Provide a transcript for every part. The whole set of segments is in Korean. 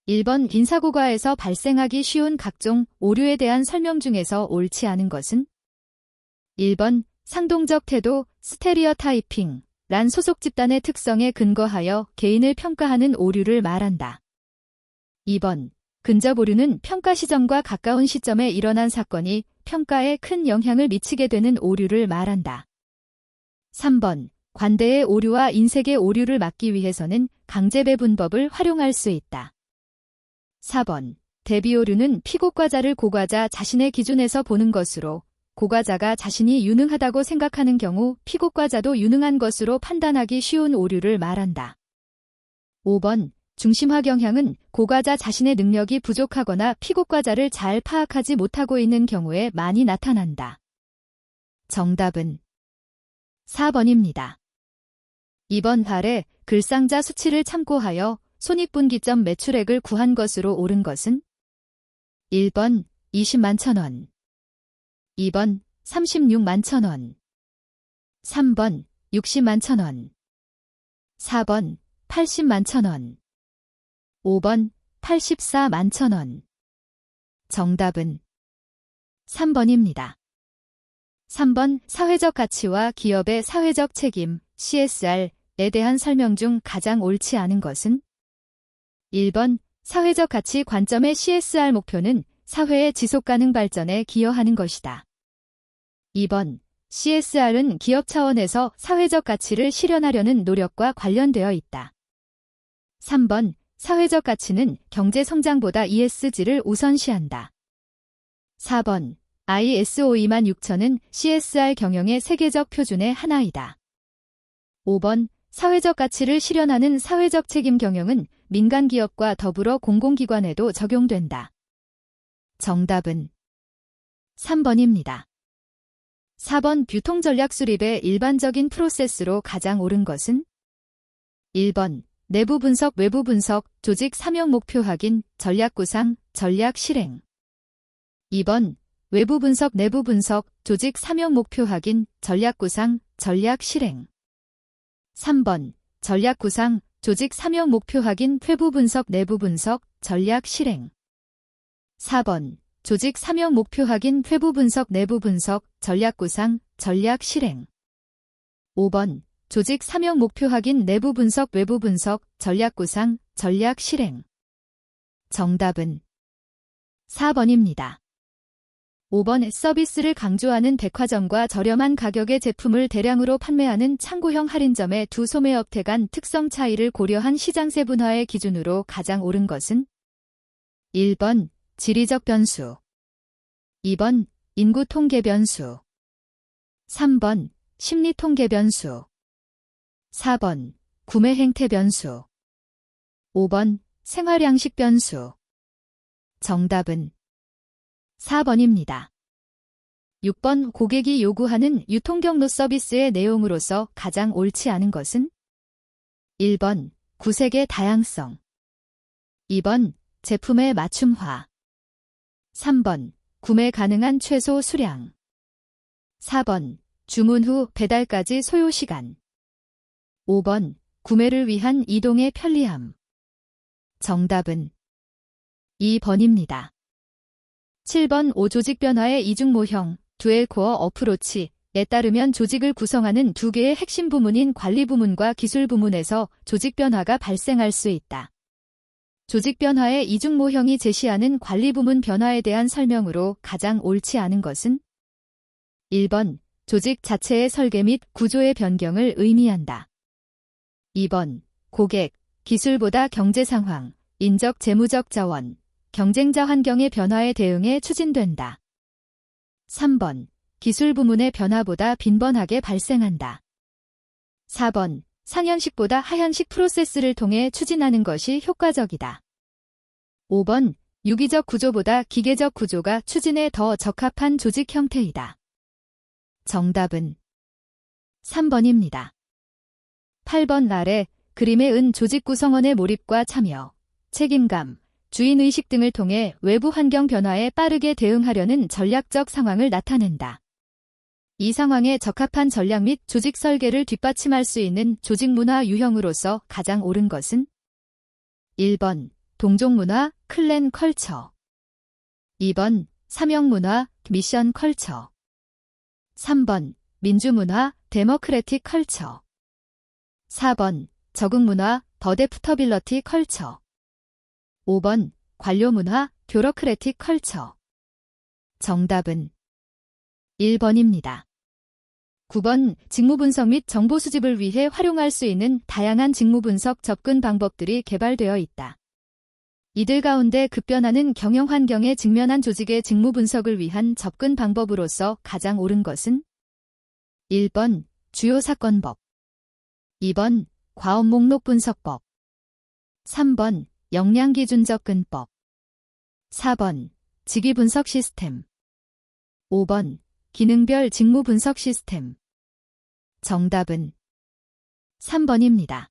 1번 인사고과에서 발생하기 쉬운 각종 오류에 대한 설명 중에서 옳지 않은 것은? 1번 상동적 태도, 스테리오타이핑, 란 소속 집단의 특성에 근거하여 개인을 평가하는 오류를 말한다. 2번 근접 오류는 평가 시점과 가까운 시점에 일어난 사건이 평가에 큰 영향을 미치게 되는 오류를 말한다. 3번 관대의 오류와 인색의 오류를 막기 위해서는 강제배분법을 활용할 수 있다. 4번 대비 오류는 피고과자를 고과자 자신의 기준에서 보는 것으로 고과자가 자신이 유능하다고 생각하는 경우 피고과자도 유능한 것으로 판단하기 쉬운 오류를 말한다. 5번 중심화 경향은 고과자 자신의 능력이 부족하거나 피고과자를 잘 파악하지 못하고 있는 경우에 많이 나타난다. 정답은 4번입니다. 2번 아래 글상자 수치를 참고하여 손익분기점 매출액을 구한 것으로 옳은 것은? 1번 20만 천원, 2번 36만 천원, 3번 60만 천원, 4번 80만 천원, 5번 84만 천원. 정답은 3번입니다. 3번 사회적 가치와 기업의 사회적 책임, CSR에 대한 설명 중 가장 옳지 않은 것은? 1번 사회적 가치 관점의 CSR 목표는 사회의 지속가능 발전에 기여하는 것이다. 2번 CSR은 기업 차원에서 사회적 가치를 실현하려는 노력과 관련되어 있다. 3번 사회적 가치는 경제 성장보다 ESG를 우선시한다. 4번 ISO 26000은 CSR 경영의 세계적 표준의 하나이다. 5번 사회적 가치를 실현하는 사회적 책임 경영은 민간 기업과 더불어 공공기관에도 적용된다. 정답은 3번입니다. 4번 뷰통 전략 수립의 일반적인 프로세스로 가장 옳은 것은? 1번 내부 분석, 외부 분석, 조직 사명 목표 확인, 전략 구상, 전략 실행. 2번 외부 분석, 내부 분석, 조직 사명 목표 확인, 전략 구상, 전략 실행. 3번 전략 구상, 조직 사명 목표 확인, 외부 분석, 내부 분석, 전략 실행. 4번 조직 사명 목표 확인, 외부 분석, 내부 분석, 전략 구상, 전략 실행. 5번 조직 사명 목표 확인, 내부 분석, 외부 분석, 전략 구상, 전략 실행. 정답은 4번입니다. 5번 서비스를 강조하는 백화점과 저렴한 가격의 제품을 대량으로 판매하는 창고형 할인점의 두 소매업체 간 특성 차이를 고려한 시장세 분화의 기준으로 가장 옳은 것은? 1번 지리적 변수, 2번 인구 통계 변수, 3번 심리 통계 변수, 4번 구매 행태 변수, 5번 생활 양식 변수. 정답은 4번입니다. 6번 고객이 요구하는 유통경로 서비스의 내용으로서 가장 옳지 않은 것은? 1번 구색의 다양성, 2번 제품의 맞춤화, 3번 구매 가능한 최소 수량, 4번 주문 후 배달까지 소요시간, 5번 구매를 위한 이동의 편리함. 정답은 2번입니다. 7번 5조직 변화의 이중 모형, 듀얼 코어 어프로치에 따르면 조직을 구성하는 두 개의 핵심 부문인 관리 부문과 기술 부문에서 조직 변화가 발생할 수 있다. 조직 변화의 이중 모형이 제시하는 관리 부문 변화에 대한 설명으로 가장 옳지 않은 것은? 1번 조직 자체의 설계 및 구조의 변경을 의미한다. 2번 고객, 기술보다 경제 상황, 인적 재무적 자원, 경쟁자 환경의 변화에 대응해 추진된다. 3번 기술 부문의 변화보다 빈번하게 발생한다. 4번 상향식보다 하향식 프로세스를 통해 추진하는 것이 효과적이다. 5번 유기적 구조보다 기계적 구조가 추진에 더 적합한 조직 형태이다. 정답은 3번입니다. 8번 아래 그림에 은 조직 구성원의 몰입과 참여, 책임감, 주인의식 등을 통해 외부 환경 변화에 빠르게 대응하려는 전략적 상황을 나타낸다. 이 상황에 적합한 전략 및 조직 설계를 뒷받침할 수 있는 조직 문화 유형으로서 가장 옳은 것은? 1번 동족문화, 클랜 컬처. 2번, 사명문화, 미션 컬처. 3번, 민주문화, 데모크래틱 컬처. 4번, 적응문화, 어댑터빌러티 컬처. 5번, 관료문화, 뷰러크래틱 컬처. 정답은 1번입니다. 9번, 직무분석 및 정보 수집을 위해 활용할 수 있는 다양한 직무분석 접근 방법들이 개발되어 있다. 이들 가운데 급변하는 경영 환경에 직면한 조직의 직무 분석을 위한 접근 방법으로서 가장 옳은 것은 1번, 주요 사건법. 2번, 과업 목록 분석법. 3번, 역량기준 접근법. 4번, 직위 분석 시스템. 5번, 기능별 직무 분석 시스템. 정답은 3번입니다.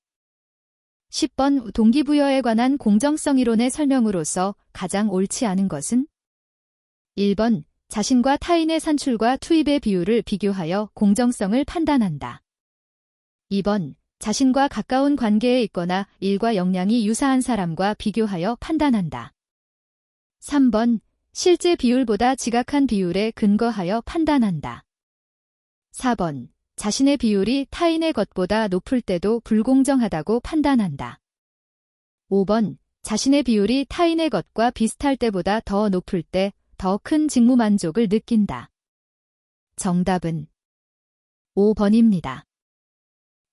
10번, 동기부여에 관한 공정성 이론의 설명으로서 가장 옳지 않은 것은 1번, 자신과 타인의 산출과 투입의 비율을 비교하여 공정성을 판단한다. 2번, 자신과 가까운 관계에 있거나 일과 역량이 유사한 사람과 비교하여 판단한다. 3번, 실제 비율보다 지각한 비율에 근거하여 판단한다. 4번, 자신의 비율이 타인의 것보다 높을 때도 불공정하다고 판단한다. 5번, 자신의 비율이 타인의 것과 비슷할 때보다 더 높을 때 더 큰 직무 만족을 느낀다. 정답은 5번입니다.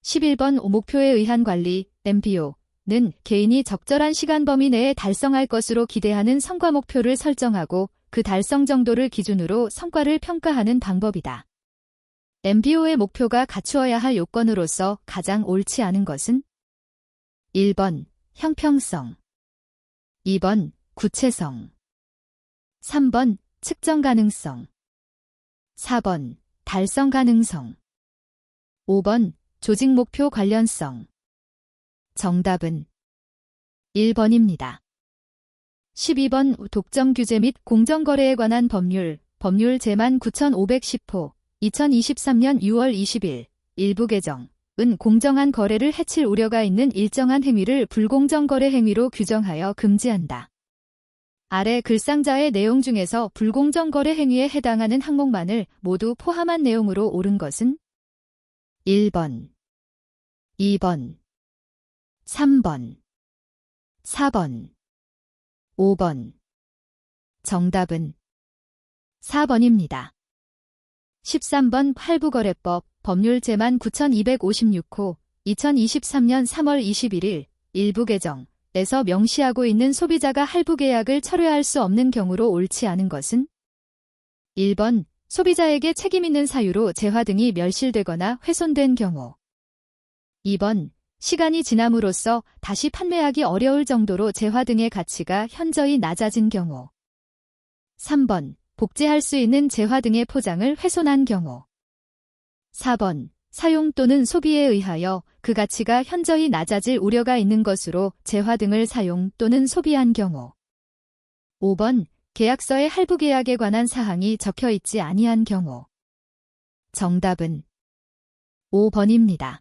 11번, 목표에 의한 관리, MBO는 개인이 적절한 시간 범위 내에 달성할 것으로 기대하는 성과 목표를 설정하고 그 달성 정도를 기준으로 성과를 평가하는 방법이다. MBO의 목표가 갖추어야 할 요건으로서 가장 옳지 않은 것은 1번, 형평성. 2번, 구체성. 3번, 측정 가능성. 4번, 달성 가능성. 5번, 조직 목표 관련성. 정답은 1번입니다. 12번, 독점 규제 및 공정거래에 관한 법률 제 19510호 2023년 6월 20일 일부 개정은 공정한 거래를 해칠 우려가 있는 일정한 행위를 불공정 거래 행위로 규정하여 금지한다. 아래 글상자의 내용 중에서 불공정 거래 행위에 해당하는 항목만을 모두 포함한 내용으로 옳은 것은 1번, 2번, 3번, 4번, 5번. 정답은 4번입니다. 13번, 할부거래법 법률 제 19256호 2023년 3월 21일 일부 개정에서 명시하고 있는 소비자가 할부계약을 철회할 수 없는 경우로 옳지 않은 것은 1번, 소비자에게 책임있는 사유로 재화 등이 멸실되거나 훼손된 경우. 2번, 시간이 지남으로써 다시 판매하기 어려울 정도로 재화 등의 가치가 현저히 낮아진 경우. 3번, 복제할 수 있는 재화 등의 포장을 훼손한 경우. 4번, 사용 또는 소비에 의하여 그 가치가 현저히 낮아질 우려가 있는 것으로 재화 등을 사용 또는 소비한 경우. 5번, 계약서에 할부계약에 관한 사항이 적혀 있지 아니한 경우. 정답은 5번입니다.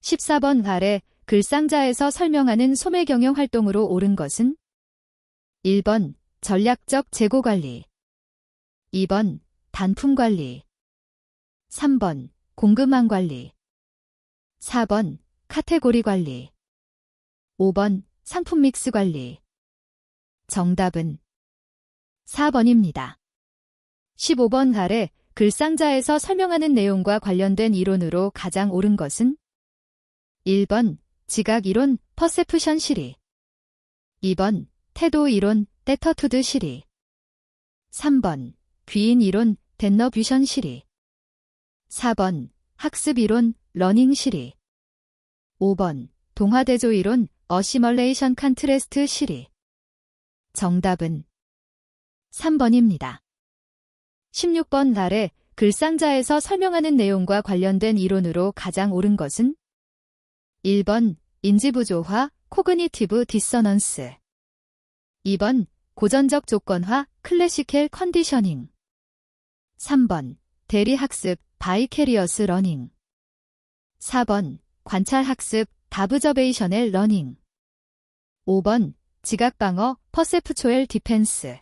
14번 아래 글상자에서 설명하는 소매경영 활동으로 옳은 것은 1번, 전략적 재고관리. 2번, 단품관리. 3번, 공급망 관리. 4번, 카테고리 관리. 5번, 상품 믹스 관리. 정답은 4번입니다. 15번 아래 글상자에서 설명하는 내용과 관련된 이론으로 가장 옳은 것은 1번, 지각 이론, 퍼세프션 시리. 2번, 태도 이론, 때터투드 시리. 3번, 귀인 이론, 덴너뷰션 시리. 4번, 학습 이론, 러닝 시리. 5번, 동화대조 이론, 어시멀레이션 컨트레스트 시리. 정답은 3번입니다. 16번 아래 글상자에서 설명하는 내용과 관련된 이론으로 가장 옳은 것은 1번, 인지부조화, 코그니티브 디서넌스. 2번, 고전적 조건화, 클래시컬 컨디셔닝. 3번, 대리학습, 바이캐리어스 러닝. 4번, 관찰학습, 다브저베이셔널 러닝. 5번, 지각방어, 퍼세프초엘 디펜스.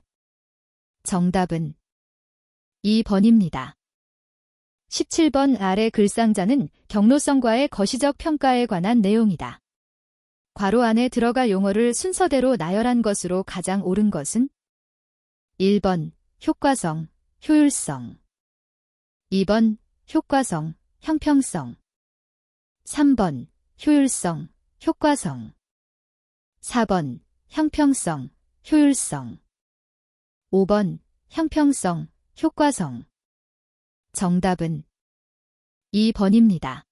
정답은 2번입니다. 17번 아래 글상자는 경로성과의 거시적 평가에 관한 내용이다. 괄호 안에 들어갈 용어를 순서대로 나열한 것으로 가장 옳은 것은 1번 효과성, 효율성. 2번 효과성, 형평성. 3번 효율성, 효과성. 4번 형평성, 효율성. 5번 형평성, 효과성. 정답은 2번입니다.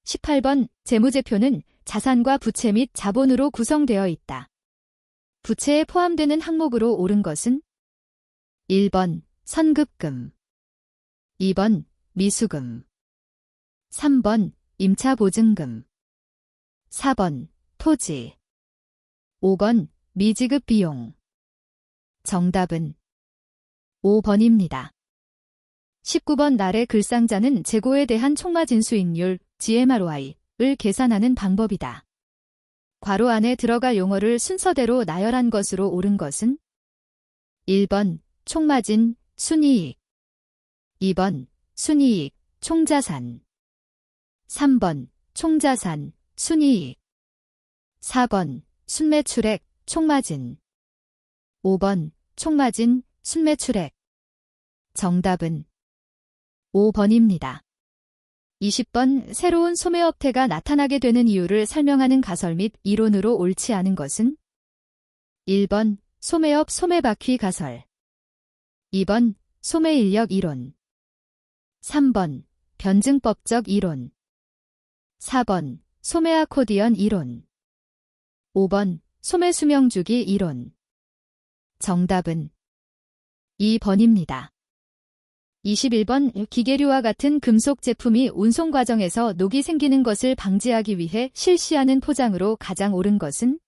18번 재무제표는 자산과 부채 및 자본으로 구성되어 있다. 부채에 포함되는 항목으로 옳은 것은 1번 선급금, 2번 미수금, 3번 임차보증금, 4번 토지, 5번 미지급 비용. 정답은 5번입니다. 19번 아래 글상자는 재고에 대한 총마진수익률 GMROI를 계산하는 방법이다. 괄호 안에 들어갈 용어를 순서대로 나열한 것으로 옳은 것은 1번 총마진, 순이익. 2번 순이익, 총자산. 3번 총자산, 순이익. 4번 순매출액, 총마진. 5번 총마진, 순매출액. 정답은 5번입니다. 20번 새로운 소매업태가 나타나게 되는 이유를 설명하는 가설 및 이론으로 옳지 않은 것은 1번 소매업 소매바퀴 가설. 2번 소매인력 이론. 3번 변증법적 이론. 4번 소매아코디언 이론. 5번 소매수명주기 이론. 정답은 2번입니다. 21번 기계류와 같은 금속 제품이 운송 과정에서 녹이 생기는 것을 방지하기 위해 실시하는 포장으로 가장 옳은 것은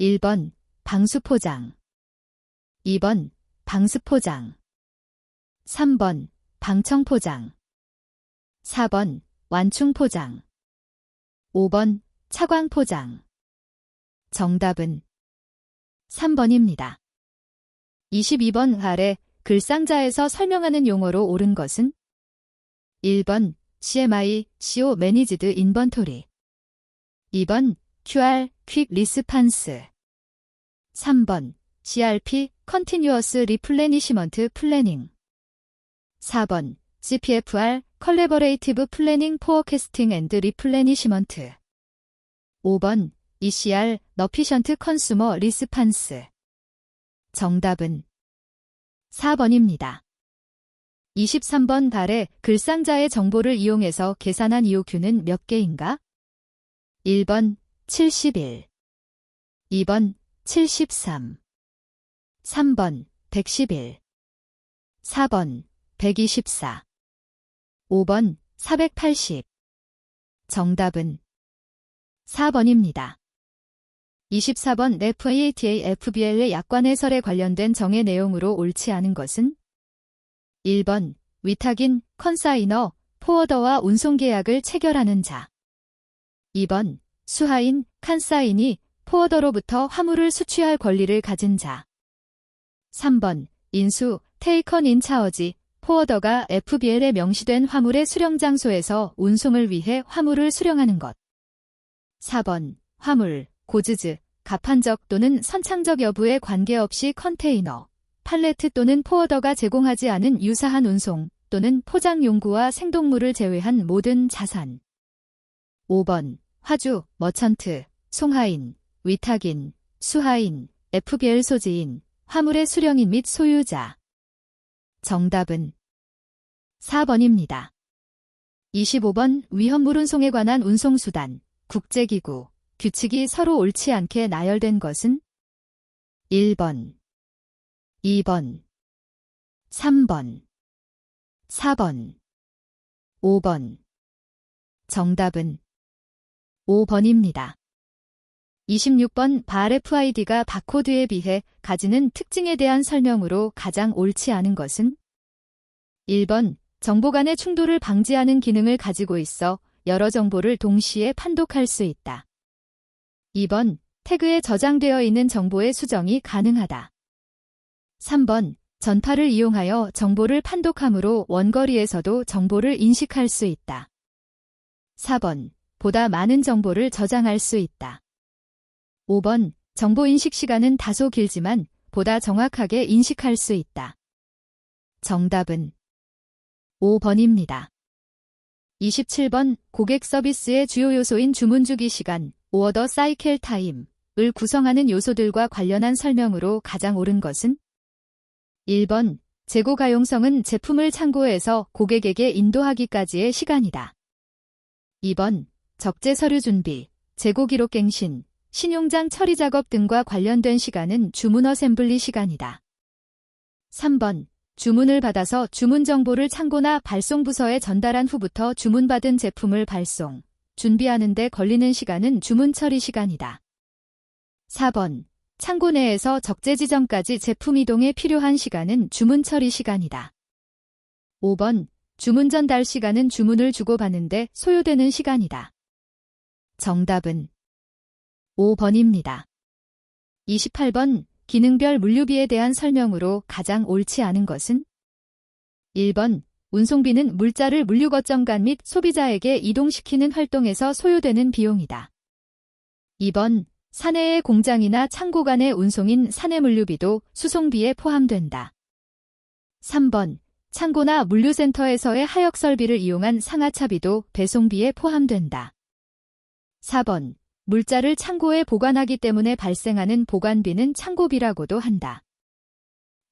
1번 방수포장, 2번 방수포장, 3번 방청포장, 4번 완충포장, 5번 차광포장. 정답은 3번입니다. 22번 아래 글상자에서 설명하는 용어로 옳은 것은 1번 CMI, CO 매니지드 인번토리. 2번 QR, 퀵 리스판스. 3번 CRP, 컨티뉴어스 리플레니시먼트 플래닝. 4번 CPFR, 컬래버레이티브 플래닝 포어캐스팅 앤드 리플레니시먼트. 5번 ECR, 너피션트 컨슈머 리스판스. 정답은 4번입니다. 23번 아래 글상자의 정보를 이용해서 계산한 EOQ는 몇 개인가? 1번 71, 2번 73, 3번 111, 4번 124, 5번 480. 정답은 4번입니다. 24번 FATA FBL의 약관 해설에 관련된 정의 내용으로 옳지 않은 것은 1번 위탁인, 컨사이너, 포워더와 운송계약을 체결하는 자. 2번 수하인, 칸사인이 포워더로부터 화물을 수취할 권리를 가진 자. 3번 인수, 테이컨 인 차어지, 포워더가 FBL에 명시된 화물의 수령 장소에서 운송을 위해 화물을 수령하는 것. 4번 화물, 고즈즈, 가판적 또는 선창적 여부에 관계없이 컨테이너, 팔레트 또는 포워더가 제공하지 않은 유사한 운송 또는 포장 용구와 생동물을 제외한 모든 자산. 5번 화주, 머천트, 송하인, 위탁인, 수하인, FBL 소지인, 화물의 수령인 및 소유자. 정답은 4번입니다. 25번 위험물 운송에 관한 운송수단, 국제기구, 규칙이 서로 옳지 않게 나열된 것은 1번, 2번, 3번, 4번, 5번. 정답은 5번입니다. 26번 RFID가 바코드에 비해 가지는 특징에 대한 설명으로 가장 옳지 않은 것은 1번 정보 간의 충돌을 방지하는 기능을 가지고 있어 여러 정보를 동시에 판독할 수 있다. 2번 태그에 저장되어 있는 정보의 수정이 가능하다. 3번, 전파를 이용하여 정보를 판독함으로 원거리에서도 정보를 인식할 수 있다. 4번, 보다 많은 정보를 저장할 수 있다. 5번, 정보 인식 시간은 다소 길지만 보다 정확하게 인식할 수 있다. 정답은 5번입니다. 27번, 고객 서비스의 주요 요소인 주문 주기 시간, 오어더 사이클 타임을 구성하는 요소들과 관련한 설명으로 가장 옳은 것은? 1번, 재고 가용성은 제품을 창고에서 고객에게 인도하기까지의 시간이다. 2번, 적재 서류 준비, 재고 기록 갱신, 신용장 처리 작업 등과 관련된 시간은 주문 어셈블리 시간이다. 3번, 주문을 받아서 주문 정보를 창고나 발송 부서에 전달한 후부터 주문받은 제품을 발송, 준비하는 데 걸리는 시간은 주문 처리 시간이다. 4번, 창고 내에서 적재 지점까지 제품 이동에 필요한 시간은 주문 처리 시간이다. 5번, 주문 전달 시간은 주문을 주고받는데 소요되는 시간이다. 정답은 5번입니다. 28번, 기능별 물류비에 대한 설명으로 가장 옳지 않은 것은? 1번, 운송비는 물자를 물류 거점간 및 소비자에게 이동시키는 활동에서 소요되는 비용이다. 2번, 사내의 공장이나 창고 간의 운송인 사내 물류비도 수송비에 포함된다. 3번, 창고나 물류센터에서의 하역 설비를 이용한 상하차비도 배송비에 포함된다. 4번, 물자를 창고에 보관하기 때문에 발생하는 보관비는 창고비라고도 한다.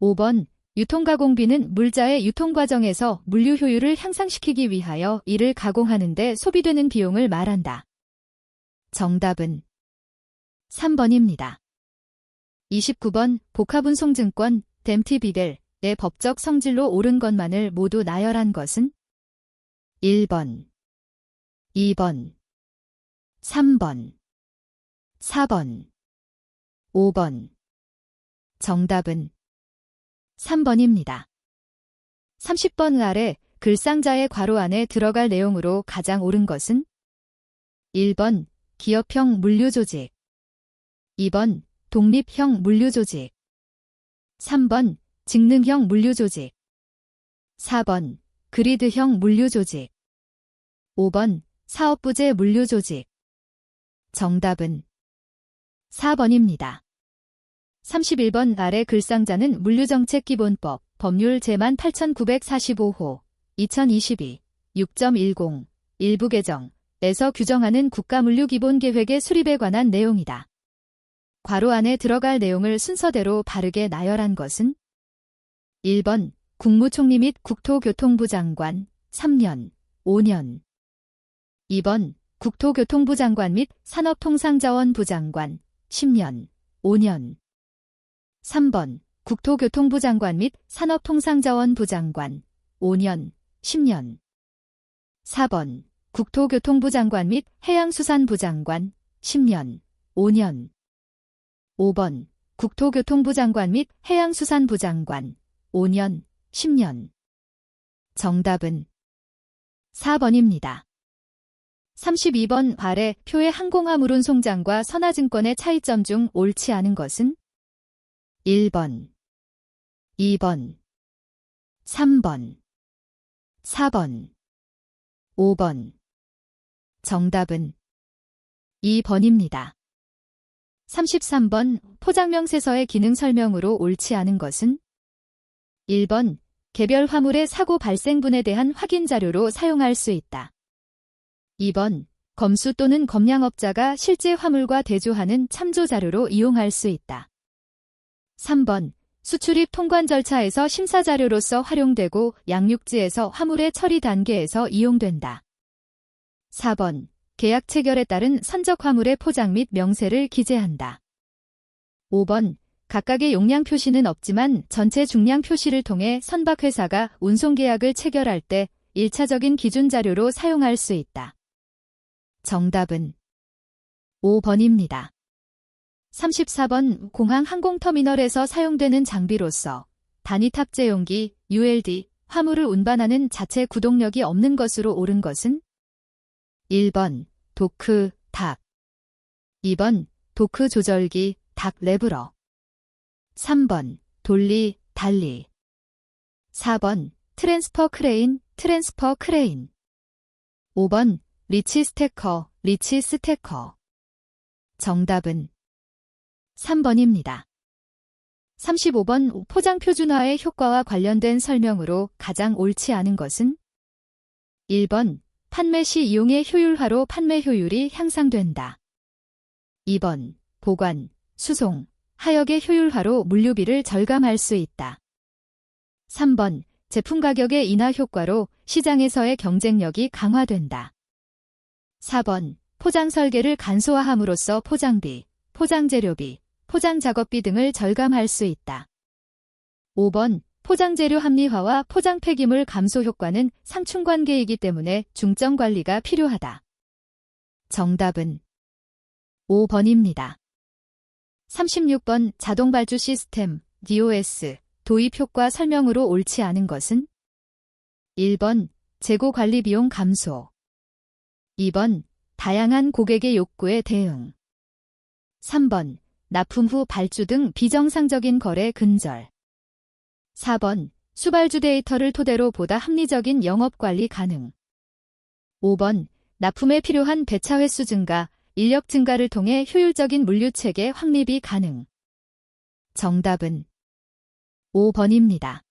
5번, 유통가공비는 물자의 유통 과정에서 물류 효율을 향상시키기 위하여 이를 가공하는 데 소비되는 비용을 말한다. 정답은 3번입니다. 29번, 복합운송증권, 댐티비벨의 법적 성질로 옳은 것만을 모두 나열한 것은? 1번, 2번, 3번, 4번, 5번. 정답은 3번입니다. 30번 아래 글상자의 괄호 안에 들어갈 내용으로 가장 옳은 것은? 1번, 기업형 물류조직. 2번, 독립형 물류조직. 3번, 직능형 물류조직. 4번, 그리드형 물류조직. 5번, 사업부재 물류조직. 정답은 4번입니다. 31번 아래 글상자는 물류정책기본법 법률 제18945호 2022 6.10 일부 개정에서 규정하는 국가물류기본계획의 수립에 관한 내용이다. 괄호 안에 들어갈 내용을 순서대로 바르게 나열한 것은? 1번, 국무총리 및 국토교통부 장관 3년, 5년. 2번, 국토교통부 장관 및 산업통상자원부 장관 10년, 5년. 3번, 국토교통부 장관 및 산업통상자원부 장관 5년, 10년. 4번, 국토교통부 장관 및 해양수산부 장관 10년, 5년. 5번, 국토교통부 장관 및 해양수산부 장관 5년, 10년. 정답은 4번입니다. 32번 아래 표의 항공화물운송장과 선화증권의 차이점 중 옳지 않은 것은? 1번, 2번, 3번, 4번, 5번. 정답은 2번입니다. 33번 포장명세서의 기능 설명으로 옳지 않은 것은? 1번, 개별 화물의 사고 발생분에 대한 확인 자료로 사용할 수 있다. 2번, 검수 또는 검량업자가 실제 화물과 대조하는 참조 자료로 이용할 수 있다. 3번, 수출입 통관 절차에서 심사 자료로서 활용되고 양육지에서 화물의 처리 단계에서 이용된다. 4번, 계약 체결에 따른 선적 화물의 포장 및 명세를 기재한다. 5번, 각각의 용량 표시는 없지만 전체 중량 표시를 통해 선박회사가 운송계약을 체결할 때 1차적인 기준 자료로 사용할 수 있다. 정답은 5번입니다. 34번 공항 항공터미널에서 사용되는 장비로서 단위 탑재용기, ULD, 화물을 운반하는 자체 구동력이 없는 것으로 옳은 것은? 1번, 도크, 탁. 2번, 도크 조절기, 닥 레브러. 3번, 돌리, 달리. 4번, 트랜스퍼 크레인, 트랜스퍼 크레인. 5번, 리치 스태커, 리치 스태커. 정답은 3번입니다. 35번, 포장 표준화의 효과와 관련된 설명으로 가장 옳지 않은 것은? 1번, 판매 시 이용의 효율화로 판매 효율이 향상된다. 2번, 보관, 수송, 하역의 효율화로 물류비를 절감할 수 있다. 3번, 제품 가격의 인하 효과로 시장에서의 경쟁력이 강화된다. 4번, 포장 설계를 간소화함으로써 포장비, 포장재료비, 포장작업비 등을 절감할 수 있다. 5번, 포장재료 합리화와 포장 폐기물 감소 효과는 상충관계이기 때문에 중점 관리가 필요하다. 정답은 5번입니다. 36번, 자동 발주 시스템, DOS, 도입 효과 설명으로 옳지 않은 것은? 1번, 재고 관리 비용 감소. 2번, 다양한 고객의 욕구에 대응. 3번, 납품 후 발주 등 비정상적인 거래 근절. 4번, 수발주 데이터를 토대로 보다 합리적인 영업관리 가능. 5번, 납품에 필요한 배차 횟수 증가, 인력 증가를 통해 효율적인 물류체계 확립이 가능. 정답은 5번입니다.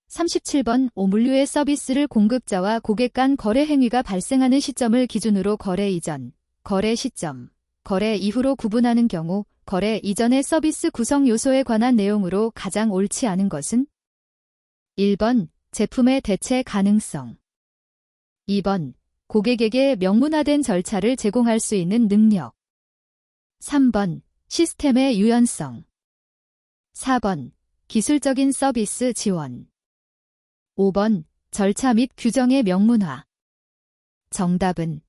37번, 물류의 서비스를 공급자와 고객 간 거래 행위가 발생하는 시점을 기준으로 거래 이전, 거래 시점, 거래 이후로 구분하는 경우 거래 이전의 서비스 구성 요소에 관한 내용으로 가장 옳지 않은 것은? 1번, 제품의 대체 가능성. 2번, 고객에게 명문화된 절차를 제공할 수 있는 능력. 3번, 시스템의 유연성. 4번, 기술적인 서비스 지원. 5번, 절차 및 규정의 명문화. 정답은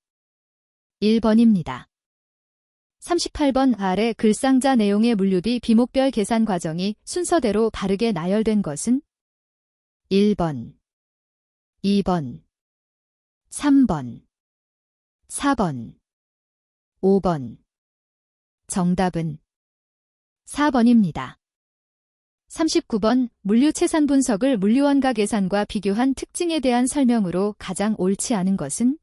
1번입니다. 38번, 아래 글상자 내용의 물류비 비목별 계산 과정이 순서대로 바르게 나열된 것은? 1번, 2번, 3번, 4번, 5번. 정답은 4번입니다. 39번, 물류채산 분석을 물류원가 계산과 비교한 특징에 대한 설명으로 가장 옳지 않은 것은?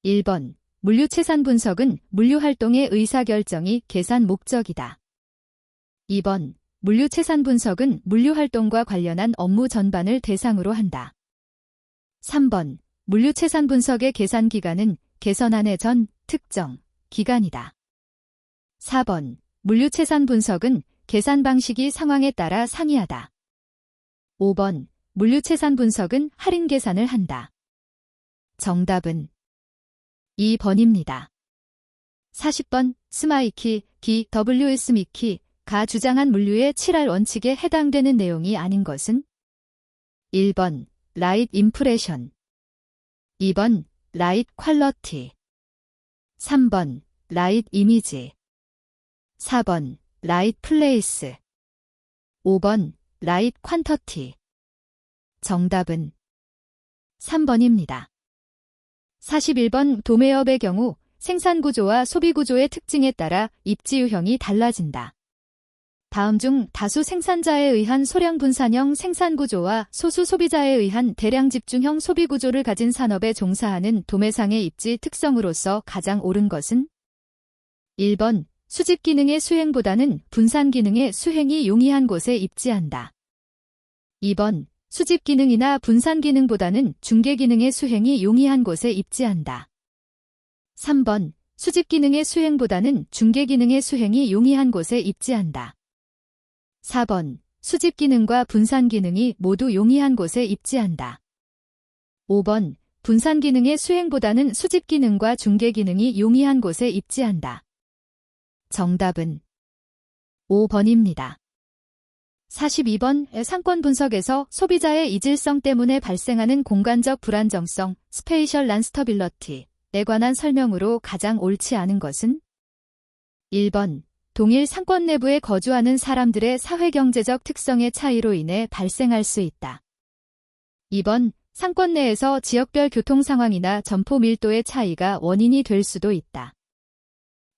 1번, 물류채산 분석은 물류활동의 의사결정이 계산 목적이다. 2번, 물류채산 분석은 물류활동과 관련한 업무 전반을 대상으로 한다. 3번, 물류채산 분석의 계산 기간은 개선안의 전, 특정, 기간이다. 4번, 물류채산 분석은 계산 방식이 상황에 따라 상이하다. 5번, 물류채산 분석은 할인 계산을 한다. 정답은 2번입니다. 40번, 스마이키, 기, WS 미키가 주장한 물류의 7R 원칙에 해당되는 내용이 아닌 것은? 1번, 라이트 임프레션. 2번, 라이트 퀄러티. 3번, 라이트 이미지. 4번, 라이트 플레이스. 5번, 라이트 퀀터티. 정답은 3번입니다. 41번, 도매업의 경우 생산구조와 소비구조의 특징에 따라 입지 유형이 달라진다. 다음 중 다수 생산자에 의한 소량 분산형 생산구조와 소수 소비자에 의한 대량 집중형 소비구조를 가진 산업에 종사하는 도매상의 입지 특성으로서 가장 옳은 것은? 1번, 수집 기능의 수행보다는 분산 기능의 수행이 용이한 곳에 입지한다. 2번, 수집 기능이나 분산 기능보다는 중개 기능의 수행이 용이한 곳에 입지한다. 3번, 수집 기능의 수행보다는 중개 기능의 수행이 용이한 곳에 입지한다. 4번, 수집 기능과 분산 기능이 모두 용이한 곳에 입지한다. 5번, 분산 기능의 수행보다는 수집 기능과 중개 기능이 용이한 곳에 입지한다. 정답은 5번입니다. 42번, 상권 분석에서 소비자의 이질성 때문에 발생하는 공간적 불안정성, 스페이셜 란스터빌러티에 관한 설명으로 가장 옳지 않은 것은? 1번, 동일 상권 내부에 거주하는 사람들의 사회경제적 특성의 차이로 인해 발생할 수 있다. 2번, 상권 내에서 지역별 교통 상황이나 점포 밀도의 차이가 원인이 될 수도 있다.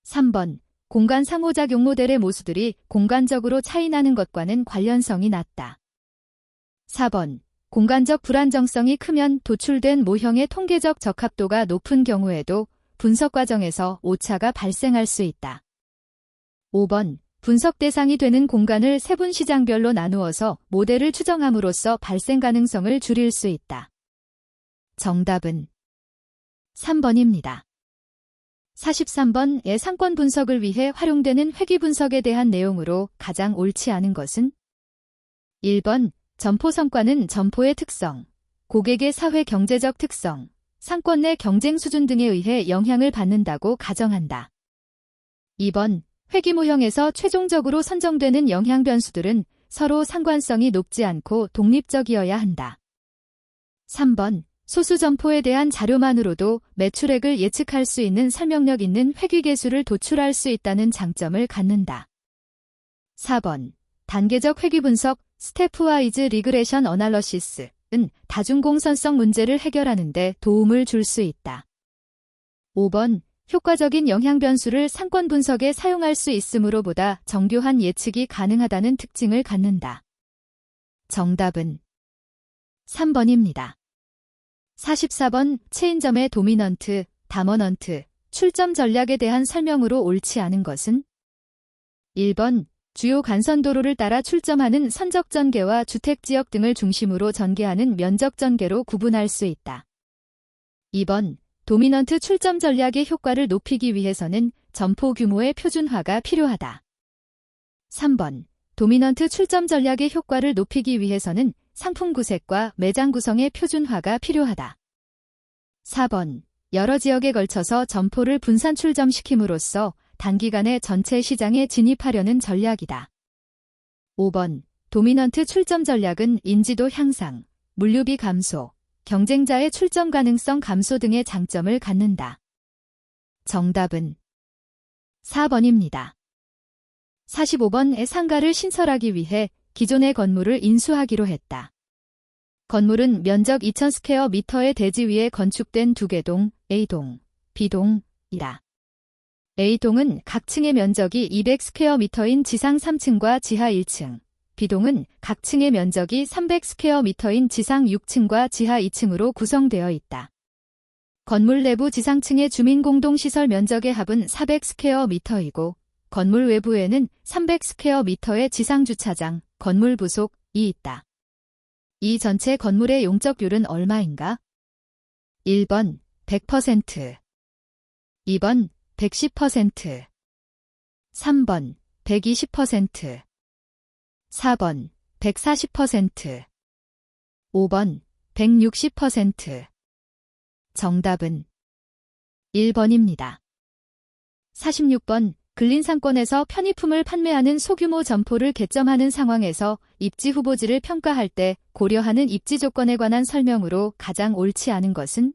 3번, 공간 상호작용 모델의 모수들이 공간적으로 차이나는 것과는 관련성이 낮다. 4번. 공간적 불안정성이 크면 도출된 모형의 통계적 적합도가 높은 경우에도 분석 과정에서 오차가 발생할 수 있다. 5번. 분석 대상이 되는 공간을 세분 시장별로 나누어서 모델을 추정함으로써 발생 가능성을 줄일 수 있다. 정답은 3번입니다. 43번의 상권 분석을 위해 활용되는 회귀 분석에 대한 내용으로 가장 옳지 않은 것은 1번. 점포 성과는 점포의 특성, 고객의 사회 경제적 특성, 상권 내 경쟁 수준 등에 의해 영향을 받는다고 가정한다. 2번. 회귀 모형에서 최종적으로 선정되는 영향 변수들은 서로 상관성이 높지 않고 독립적이어야 한다. 3번. 소수 점포에 대한 자료만으로도 매출액을 예측할 수 있는 설명력 있는 회귀 계수를 도출할 수 있다는 장점을 갖는다. 4번. 단계적 회귀 분석, 스태프와이즈 리그레션 어널러시스은 다중공선성 문제를 해결하는 데 도움을 줄 수 있다. 5번. 효과적인 영향 변수를 상권 분석에 사용할 수 있으므로 보다 정교한 예측이 가능하다는 특징을 갖는다. 정답은 3번입니다. 44번. 체인점의 도미넌트, 다머넌트, 출점 전략에 대한 설명으로 옳지 않은 것은 1번. 주요 간선도로를 따라 출점하는 선적전개와 주택지역 등을 중심으로 전개하는 면적전개로 구분할 수 있다. 2번. 도미넌트 출점 전략의 효과를 높이기 위해서는 점포 규모의 표준화가 필요하다. 3번. 도미넌트 출점 전략의 효과를 높이기 위해서는 상품 구색과 매장 구성의 표준화가 필요하다. 4번. 여러 지역에 걸쳐서 점포를 분산 출점시킴으로써 단기간에 전체 시장에 진입하려는 전략이다. 5번. 도미넌트 출점 전략은 인지도 향상, 물류비 감소, 경쟁자의 출점 가능성 감소 등의 장점을 갖는다. 정답은 4번입니다. 45번의 상가를 신설하기 위해 기존의 건물을 인수하기로 했다. 건물은 면적 2000스퀘어미터의 대지 위에 건축된 두 개 동, A동, B동이다. A동은 각 층의 면적이 200스퀘어미터인 지상 3층과 지하 1층, B동은 각 층의 면적이 300스퀘어미터인 지상 6층과 지하 2층으로 구성되어 있다. 건물 내부 지상층의 주민 공동시설 면적의 합은 400스퀘어미터이고 건물 외부에는 300스퀘어미터의 지상주차장, 건물 부속이 있다. 이 전체 건물의 용적률은 얼마인가? 1번 100%, 2번 110%, 3번 120%, 4번 140%, 5번 160%. 정답은 1번입니다. 46번. 근린상권에서 편의품을 판매하는 소규모 점포를 개점하는 상황에서 입지 후보지를 평가할 때 고려하는 입지 조건에 관한 설명으로 가장 옳지 않은 것은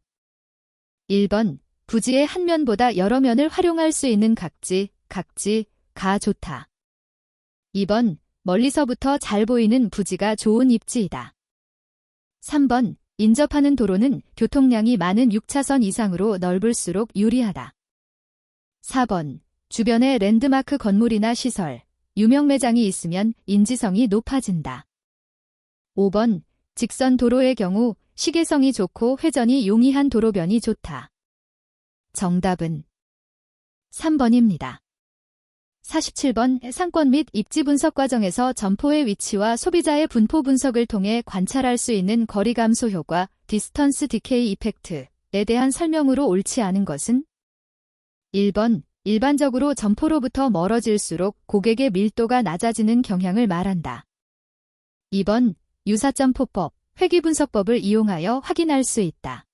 1번. 부지의 한 면보다 여러 면을 활용할 수 있는 각지가 좋다. 2번. 멀리서부터 잘 보이는 부지가 좋은 입지이다. 3번. 인접하는 도로는 교통량이 많은 6차선 이상으로 넓을수록 유리하다. 4번. 주변에 랜드마크 건물이나 시설, 유명 매장이 있으면 인지성이 높아진다. 5번. 직선 도로의 경우 시계성이 좋고 회전이 용이한 도로변이 좋다. 정답은 3번입니다. 47번. 상권 및 입지 분석 과정에서 점포의 위치와 소비자의 분포 분석을 통해 관찰할 수 있는 거리 감소 효과, 디스턴스 디케이 이펙트에 대한 설명으로 옳지 않은 것은 1번. 일반적으로 점포로부터 멀어질수록 고객의 밀도가 낮아지는 경향을 말한다. 2번. 유사점포법, 회귀분석법을 이용하여 확인할 수 있다.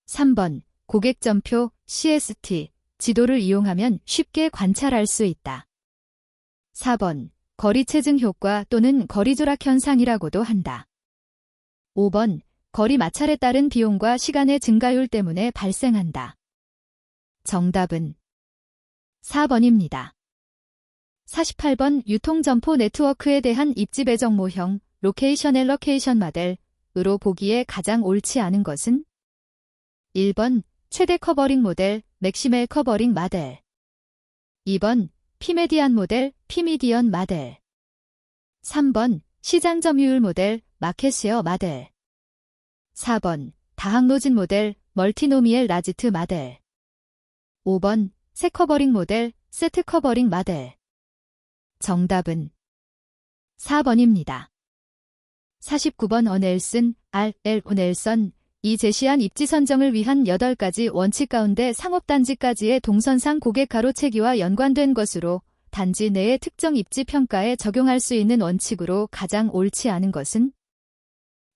3번. 고객점표, CST, 지도를 이용하면 쉽게 관찰할 수 있다. 4번. 거리체증 효과 또는 거리조락 현상이라고도 한다. 5번. 거리 마찰에 따른 비용과 시간의 증가율 때문에 발생한다. 정답은 4번입니다. 48번. 유통점포 네트워크에 대한 입지 배정 모형, 로케이션 앨러케이션 모델으로 보기에 가장 옳지 않은 것은 1번. 최대 커버링 모델, 맥시멜 커버링 모델. 2번 피메디안 모델, 피미디언 마델. 3번 시장 점유율 모델, 마켓쉐어 마델. 4번 다항로진 모델, 멀티노미엘 라지트 마델. 5번 세 커버링 모델, 세트 커버링 마델. 정답은 4번입니다. 49번 어넬슨, R.L. 오넬선, 이 제시한 입지 선정을 위한 8가지 원칙 가운데 상업단지까지의 동선상 고객 가로채기와 연관된 것으로 단지 내의 특정 입지 평가에 적용할 수 있는 원칙으로 가장 옳지 않은 것은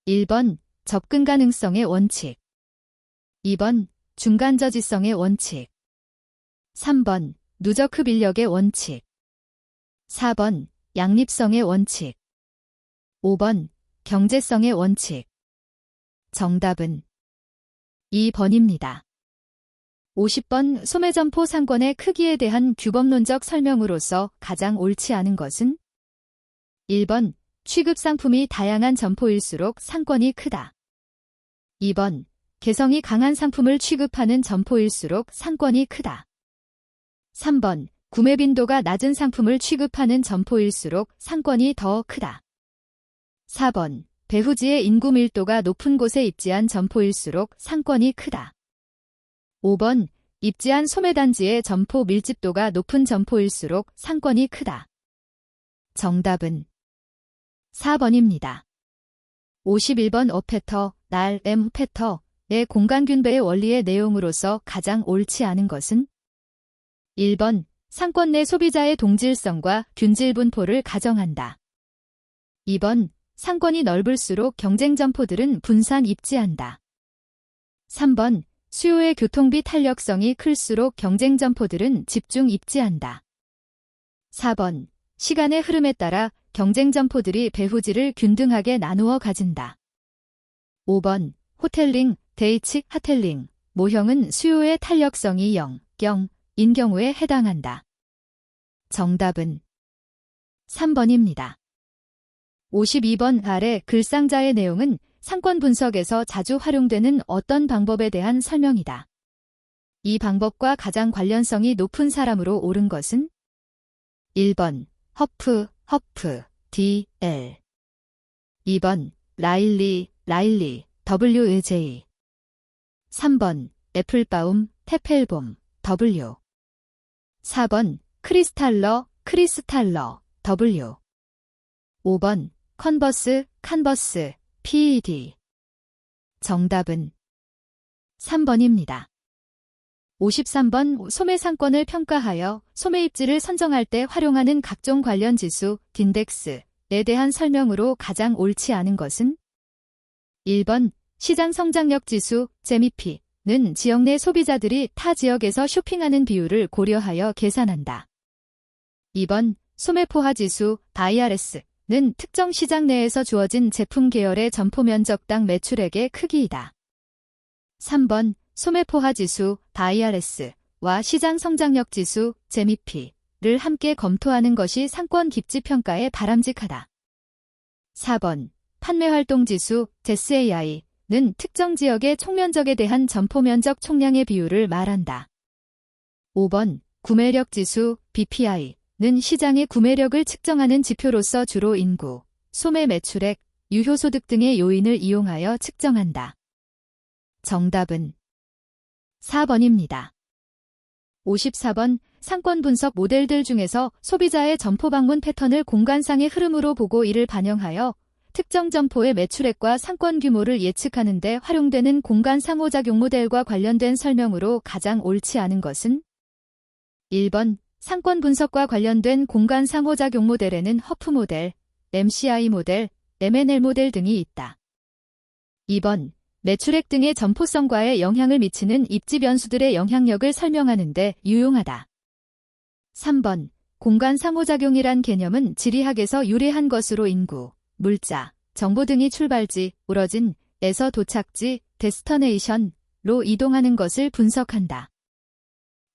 1번 접근 가능성의 원칙, 2번 중간 저지성의 원칙, 3번 누적 흡 인력의 원칙, 4번 양립성의 원칙, 5번 경제성의 원칙. 정답은 2번입니다. 50번 소매점포 상권의 크기에 대한 규범론적 설명으로서 가장 옳지 않은 것은 1번 취급 상품이 다양한 점포일수록 상권이 크다. 2번 개성이 강한 상품을 취급하는 점포일수록 상권이 크다. 3번 구매 빈도가 낮은 상품을 취급하는 점포일수록 상권이 더 크다. 4번 배후지의 인구 밀도가 높은 곳에 입지한 점포일수록 상권이 크다. 5번 입지한 소매단지의 점포 밀집도가 높은 점포일수록 상권이 크다. 정답은 4번입니다. 51번 어패터, 날, M 패터의 공간균배의 원리의 내용으로서 가장 옳지 않은 것은 1번 상권 내 소비자의 동질성과 균질 분포를 가정한다. 2번 상권이 넓을수록 경쟁 점포들은 분산 입지한다. 3번 수요의 교통비 탄력성이 클수록 경쟁 점포들은 집중 입지한다. 4번 시간의 흐름에 따라 경쟁 점포들이 배후지를 균등하게 나누어 가진다. 5번 호텔링, 데이치, 하텔링, 모형은 수요의 탄력성이 0, 0인 경우에 해당한다. 정답은 3번입니다. 52번 아래 글상자의 내용은 상권 분석에서 자주 활용되는 어떤 방법에 대한 설명이다. 이 방법과 가장 관련성이 높은 사람으로 옳은 것은 1번 허프, D.L. 2번 라일리, W.J. 3번 애플바움, 테펠봄, W. 4번 크리스탈러, W. 5번 컨버스, 칸버스, PED. 정답은 3번입니다. 53번 소매 상권을 평가하여 소매 입지를 선정할 때 활용하는 각종 관련 지수, 딘덱스에 대한 설명으로 가장 옳지 않은 것은 1번 시장 성장력 지수, 재미피는 지역 내 소비자들이 타 지역에서 쇼핑하는 비율을 고려하여 계산한다. 2번 소매 포화 지수, IRS는 특정 시장 내에서 주어진 제품 계열의 점포 면적당 매출액의 크기이다. 3번 소매 포화 지수, IRS와 시장 성장력 지수, 재미피를 함께 검토하는 것이 상권 깊지 평가에 바람직하다. 4번 판매 활동 지수, SAI는 특정 지역의 총면적에 대한 점포 면적 총량의 비율을 말한다. 5번 구매력 지수, BPI는 시장의 구매력을 측정하는 지표로서 주로 인구, 소매 매출액, 유효소득 등의 요인을 이용하여 측정한다. 정답은 4번입니다. 54번 상권 분석 모델들 중에서 소비자의 점포 방문 패턴을 공간상의 흐름으로 보고 이를 반영하여 특정 점포의 매출액과 상권 규모를 예측하는 데 활용되는 공간 상호작용 모델과 관련된 설명으로 가장 옳지 않은 것은 1번 상권 분석과 관련된 공간 상호작용 모델에는 허프 모델, MCI 모델, MNL 모델 등이 있다. 2번 매출액 등의 점포성과의 영향을 미치는 입지 변수들의 영향력을 설명하는 데 유용하다. 3번 공간 상호작용이란 개념은 지리학에서 유래한 것으로 인구, 물자, 정보 등이 출발지, 오러진에서 도착지, 데스터네이션로 이동하는 것을 분석한다.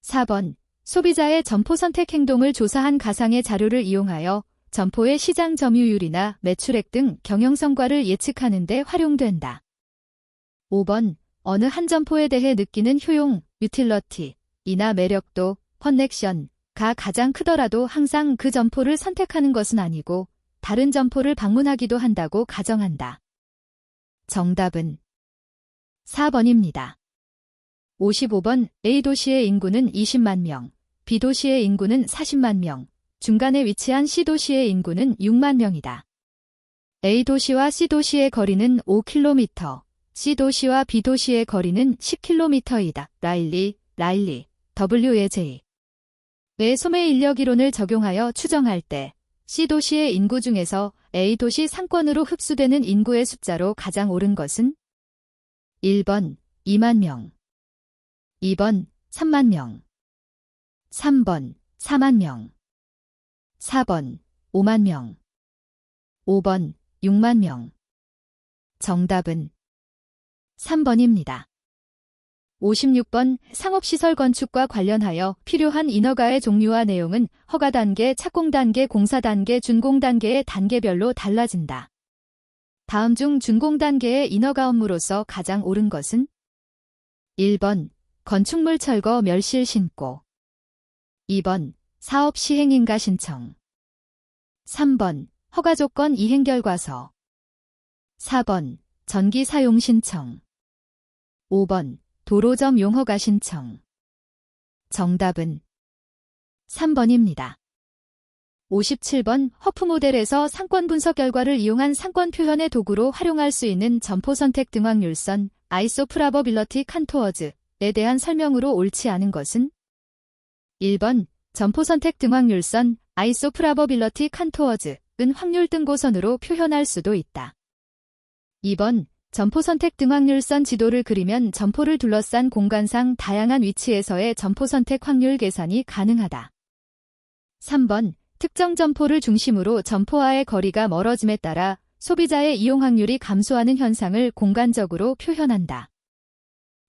4번 소비자의 점포 선택 행동을 조사한 가상의 자료를 이용하여 점포의 시장 점유율이나 매출액 등 경영성과를 예측하는 데 활용된다. 5번 어느 한 점포에 대해 느끼는 효용, 유틸러티이나 매력도, 커넥션과 가 가장 크더라도 항상 그 점포를 선택하는 것은 아니고 다른 점포를 방문하기도 한다고 가정한다. 정답은 4번입니다. 55번 A도시의 인구는 20만 명, B도시의 인구는 40만 명, 중간에 위치한 C도시의 인구는 6만 명이다. A도시와 C도시의 거리는 5km, C도시와 B도시의 거리는 10km이다. 라일리, WJ. 의 소매 인력 이론을 적용하여 추정할 때 C도시의 인구 중에서 A도시 상권으로 흡수되는 인구의 숫자로 가장 옳은 것은 1번 2만 명, 2번 3만 명, 3번 4만 명, 4번 5만 명, 5번 6만 명. 정답은 3번입니다. 56번 상업시설 건축과 관련하여 필요한 인허가의 종류와 내용은 허가 단계, 착공 단계, 공사 단계, 준공 단계의 단계별로 달라진다. 다음 중 준공 단계의 인허가 업무로서 가장 옳은 것은 1번 건축물 철거 멸실 신고, 2번 사업 시행 인가 신청, 3번 허가 조건 이행 결과서, 4번 전기 사용 신청, 5번 도로점 용허가 신청. 정답은 3번입니다. 57번 허프 모델에서 상권 분석 결과를 이용한 상권 표현의 도구로 활용할 수 있는 점포 선택 등확률선 아이소프라버빌러티 칸토어즈에 대한 설명으로 옳지 않은 것은 1번 점포 선택 등확률선 아이소프라버빌러티 칸토어즈은 확률 등고선으로 표현할 수도 있다. 2번 점포 선택 등확률선 지도를 그리면 점포를 둘러싼 공간상 다양한 위치에서의 점포 선택 확률 계산이 가능하다. 3번 특정 점포를 중심으로 점포와의 거리가 멀어짐에 따라 소비자의 이용 확률이 감소하는 현상을 공간적으로 표현한다.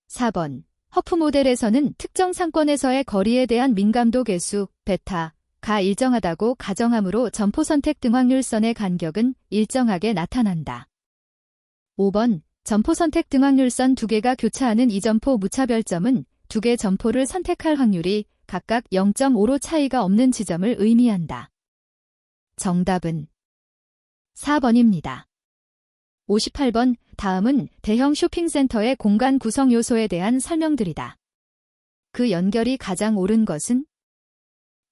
4번 허프 모델에서는 특정 상권에서의 거리에 대한 민감도 계수 베타가 일정하다고 가정하므로 점포 선택 등확률선의 간격은 일정하게 나타난다. 5번 점포 선택 등확률선 2개가 교차하는 이 점포 무차별점은 2개 점포를 선택할 확률이 각각 0.5로 차이가 없는 지점을 의미한다. 정답은 4번입니다. 58번 다음은 대형 쇼핑센터의 공간 구성 요소에 대한 설명들이다. 그 연결이 가장 옳은 것은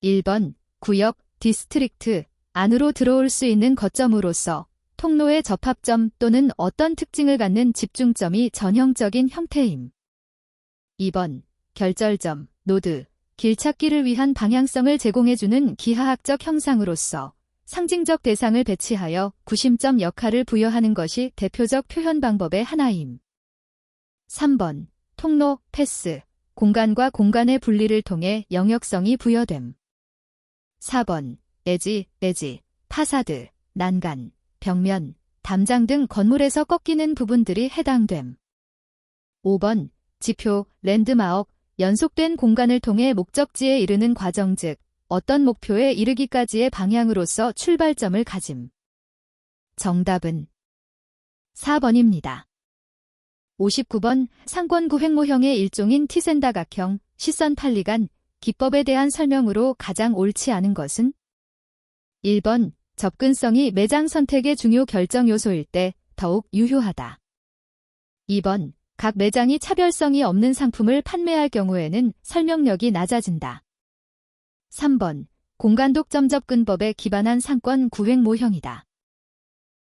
1번 구역, 디스트릭트 안으로 들어올 수 있는 거점으로서 통로의 접합점 또는 어떤 특징을 갖는 집중점이 전형적인 형태임. 2번 결절점, 노드, 길찾기를 위한 방향성을 제공해주는 기하학적 형상으로서 상징적 대상을 배치하여 구심점 역할을 부여하는 것이 대표적 표현 방법의 하나임. 3번 통로, 패스, 공간과 공간의 분리를 통해 영역성이 부여됨. 4번 에지, 파사드, 난간, 벽면, 담장 등 건물에서 꺾이는 부분들이 해당됨. 5번 지표, 랜드마크, 연속된 공간을 통해 목적지에 이르는 과정 즉 어떤 목표에 이르기까지의 방향으로서 출발점을 가짐. 정답은 4번입니다. 59번 상권구획 모형의 일종인 티센다각형, 시선 판리관, 기법에 대한 설명으로 가장 옳지 않은 것은 1번 접근성이 매장 선택의 중요 결정 요소일 때 더욱 유효하다. 2번 각 매장이 차별성이 없는 상품을 판매할 경우에는 설명력이 낮아진다. 3번 공간독점 접근법에 기반한 상권 구획 모형이다.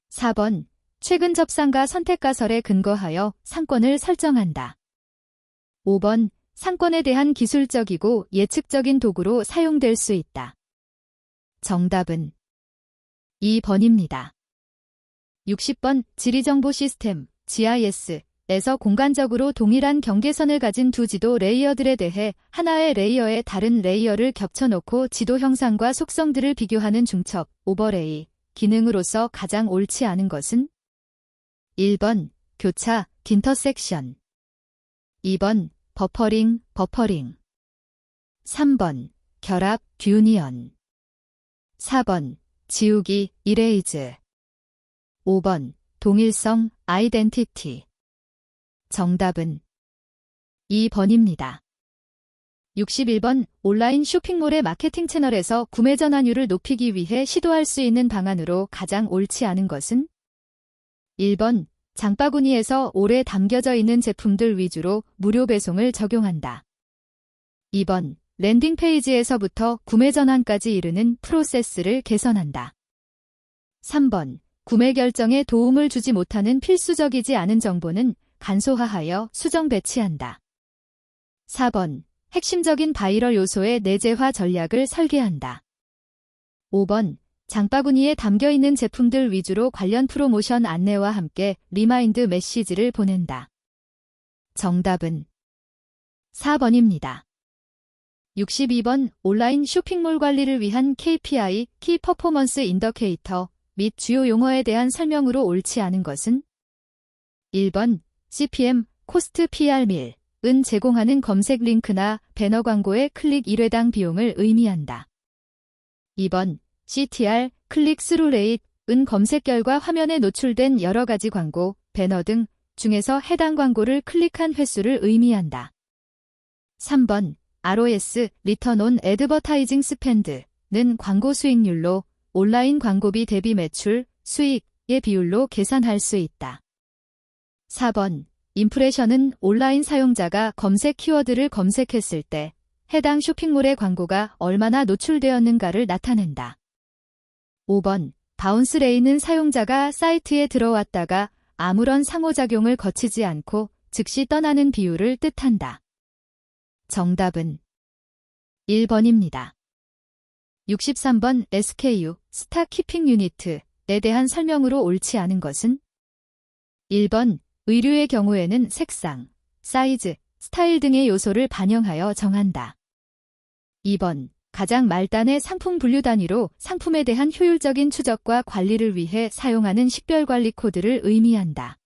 4번 최근 접상과 선택가설에 근거하여 상권을 설정한다. 5번 상권에 대한 기술적이고 예측적인 도구로 사용될 수 있다. 정답은 2번입니다. 60번 지리정보 시스템 GIS에서 공간적으로 동일한 경계선을 가진 두 지도 레이어들에 대해 하나의 레이어에 다른 레이어를 겹쳐놓고 지도 형상과 속성들을 비교하는 중첩 오버레이 기능으로서 가장 옳지 않은 것은 1번 교차 인터섹션, 2번 버퍼링 3번 결합 듀니언, 4번 지우기 이레이즈, 5번 동일성 아이덴티티. 정답은 2번입니다. 61번 온라인 쇼핑몰의 마케팅 채널에서 구매 전환율을 높이기 위해 시도할 수 있는 방안으로 가장 옳지 않은 것은? 1번 장바구니에서 오래 담겨져 있는 제품들 위주로 무료 배송을 적용한다. 2번 랜딩 페이지에서부터 구매 전환까지 이르는 프로세스를 개선한다. 3번 구매 결정에 도움을 주지 못하는 필수적이지 않은 정보는 간소화하여 수정 배치한다. 4번 핵심적인 바이럴 요소의 내재화 전략을 설계한다. 5번 장바구니에 담겨있는 제품들 위주로 관련 프로모션 안내와 함께 리마인드 메시지를 보낸다. 정답은 4번입니다. 62번 온라인 쇼핑몰 관리를 위한 KPI, 키 퍼포먼스 인더케이터 및 주요 용어에 대한 설명으로 옳지 않은 것은? 1번 CPM, 코스트 PR 밀은 제공하는 검색 링크나 배너 광고의 클릭 1회당 비용을 의미한다. 2번 CTR, 클릭 스루 레이트은 검색 결과 화면에 노출된 여러 가지 광고, 배너 등 중에서 해당 광고를 클릭한 횟수를 의미한다. 3번 ROS, 리턴 온 애드버타이징 스펜드는 광고 수익률로 온라인 광고비 대비 매출, 수익의 비율로 계산할 수 있다. 4번 임프레션은 온라인 사용자가 검색 키워드를 검색했을 때 해당 쇼핑몰의 광고가 얼마나 노출되었는가를 나타낸다. 5번 바운스 레이는 사용자가 사이트에 들어왔다가 아무런 상호작용을 거치지 않고 즉시 떠나는 비율을 뜻한다. 정답은 1번입니다. 63번 SKU, 스타 키핑 유니트에 대한 설명으로 옳지 않은 것은? 1번 의류의 경우에는 색상, 사이즈, 스타일 등의 요소를 반영하여 정한다. 2번 가장 말단의 상품 분류 단위로 상품에 대한 효율적인 추적과 관리를 위해 사용하는 식별관리 코드를 의미한다.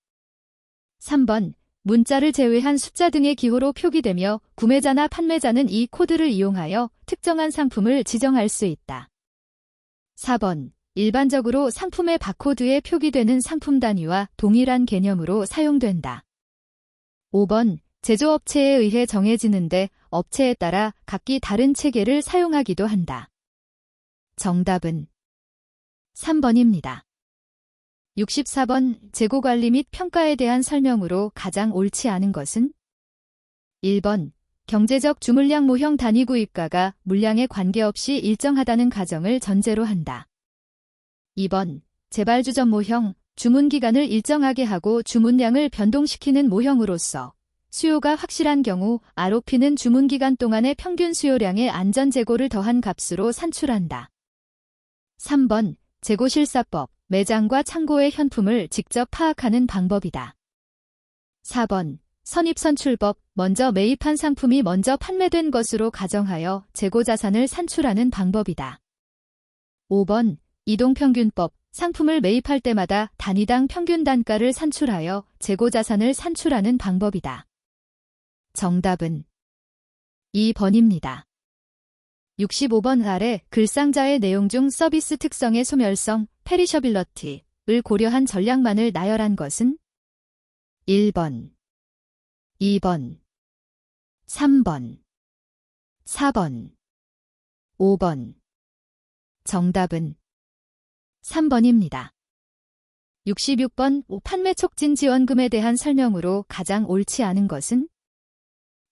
3번 문자를 제외한 숫자 등의 기호로 표기되며 구매자나 판매자는 이 코드를 이용하여 특정한 상품을 지정할 수 있다. 4번 일반적으로 상품의 바코드에 표기되는 상품 단위와 동일한 개념으로 사용된다. 5번 제조업체에 의해 정해지는데 업체에 따라 각기 다른 체계를 사용하기도 한다. 정답은 3번입니다. 64번 재고관리 및 평가에 대한 설명으로 가장 옳지 않은 것은? 1번 경제적 주물량 모형 단위 구입가가 물량에 관계없이 일정하다는 가정을 전제로 한다. 2번 재발주전 모형, 주문기간을 일정하게 하고 주문량을 변동시키는 모형으로서 수요가 확실한 경우 ROP는 주문기간 동안의 평균 수요량의 안전재고를 더한 값으로 산출한다. 3번 재고실사법, 매장과 창고의 현품을 직접 파악하는 방법이다. 4번 선입선출법, 먼저 매입한 상품이 먼저 판매된 것으로 가정하여 재고자산을 산출하는 방법이다. 5번 이동평균법, 상품을 매입할 때마다 단위당 평균 단가를 산출하여 재고자산을 산출하는 방법이다. 정답은 2번입니다. 65번 아래 글상자의 내용 중 서비스 특성의 소멸성, 페리셔빌러티를 고려한 전략만을 나열한 것은? 1번, 2번, 3번, 4번, 5번. 정답은 3번입니다. 66번 판매 촉진 지원금에 대한 설명으로 가장 옳지 않은 것은?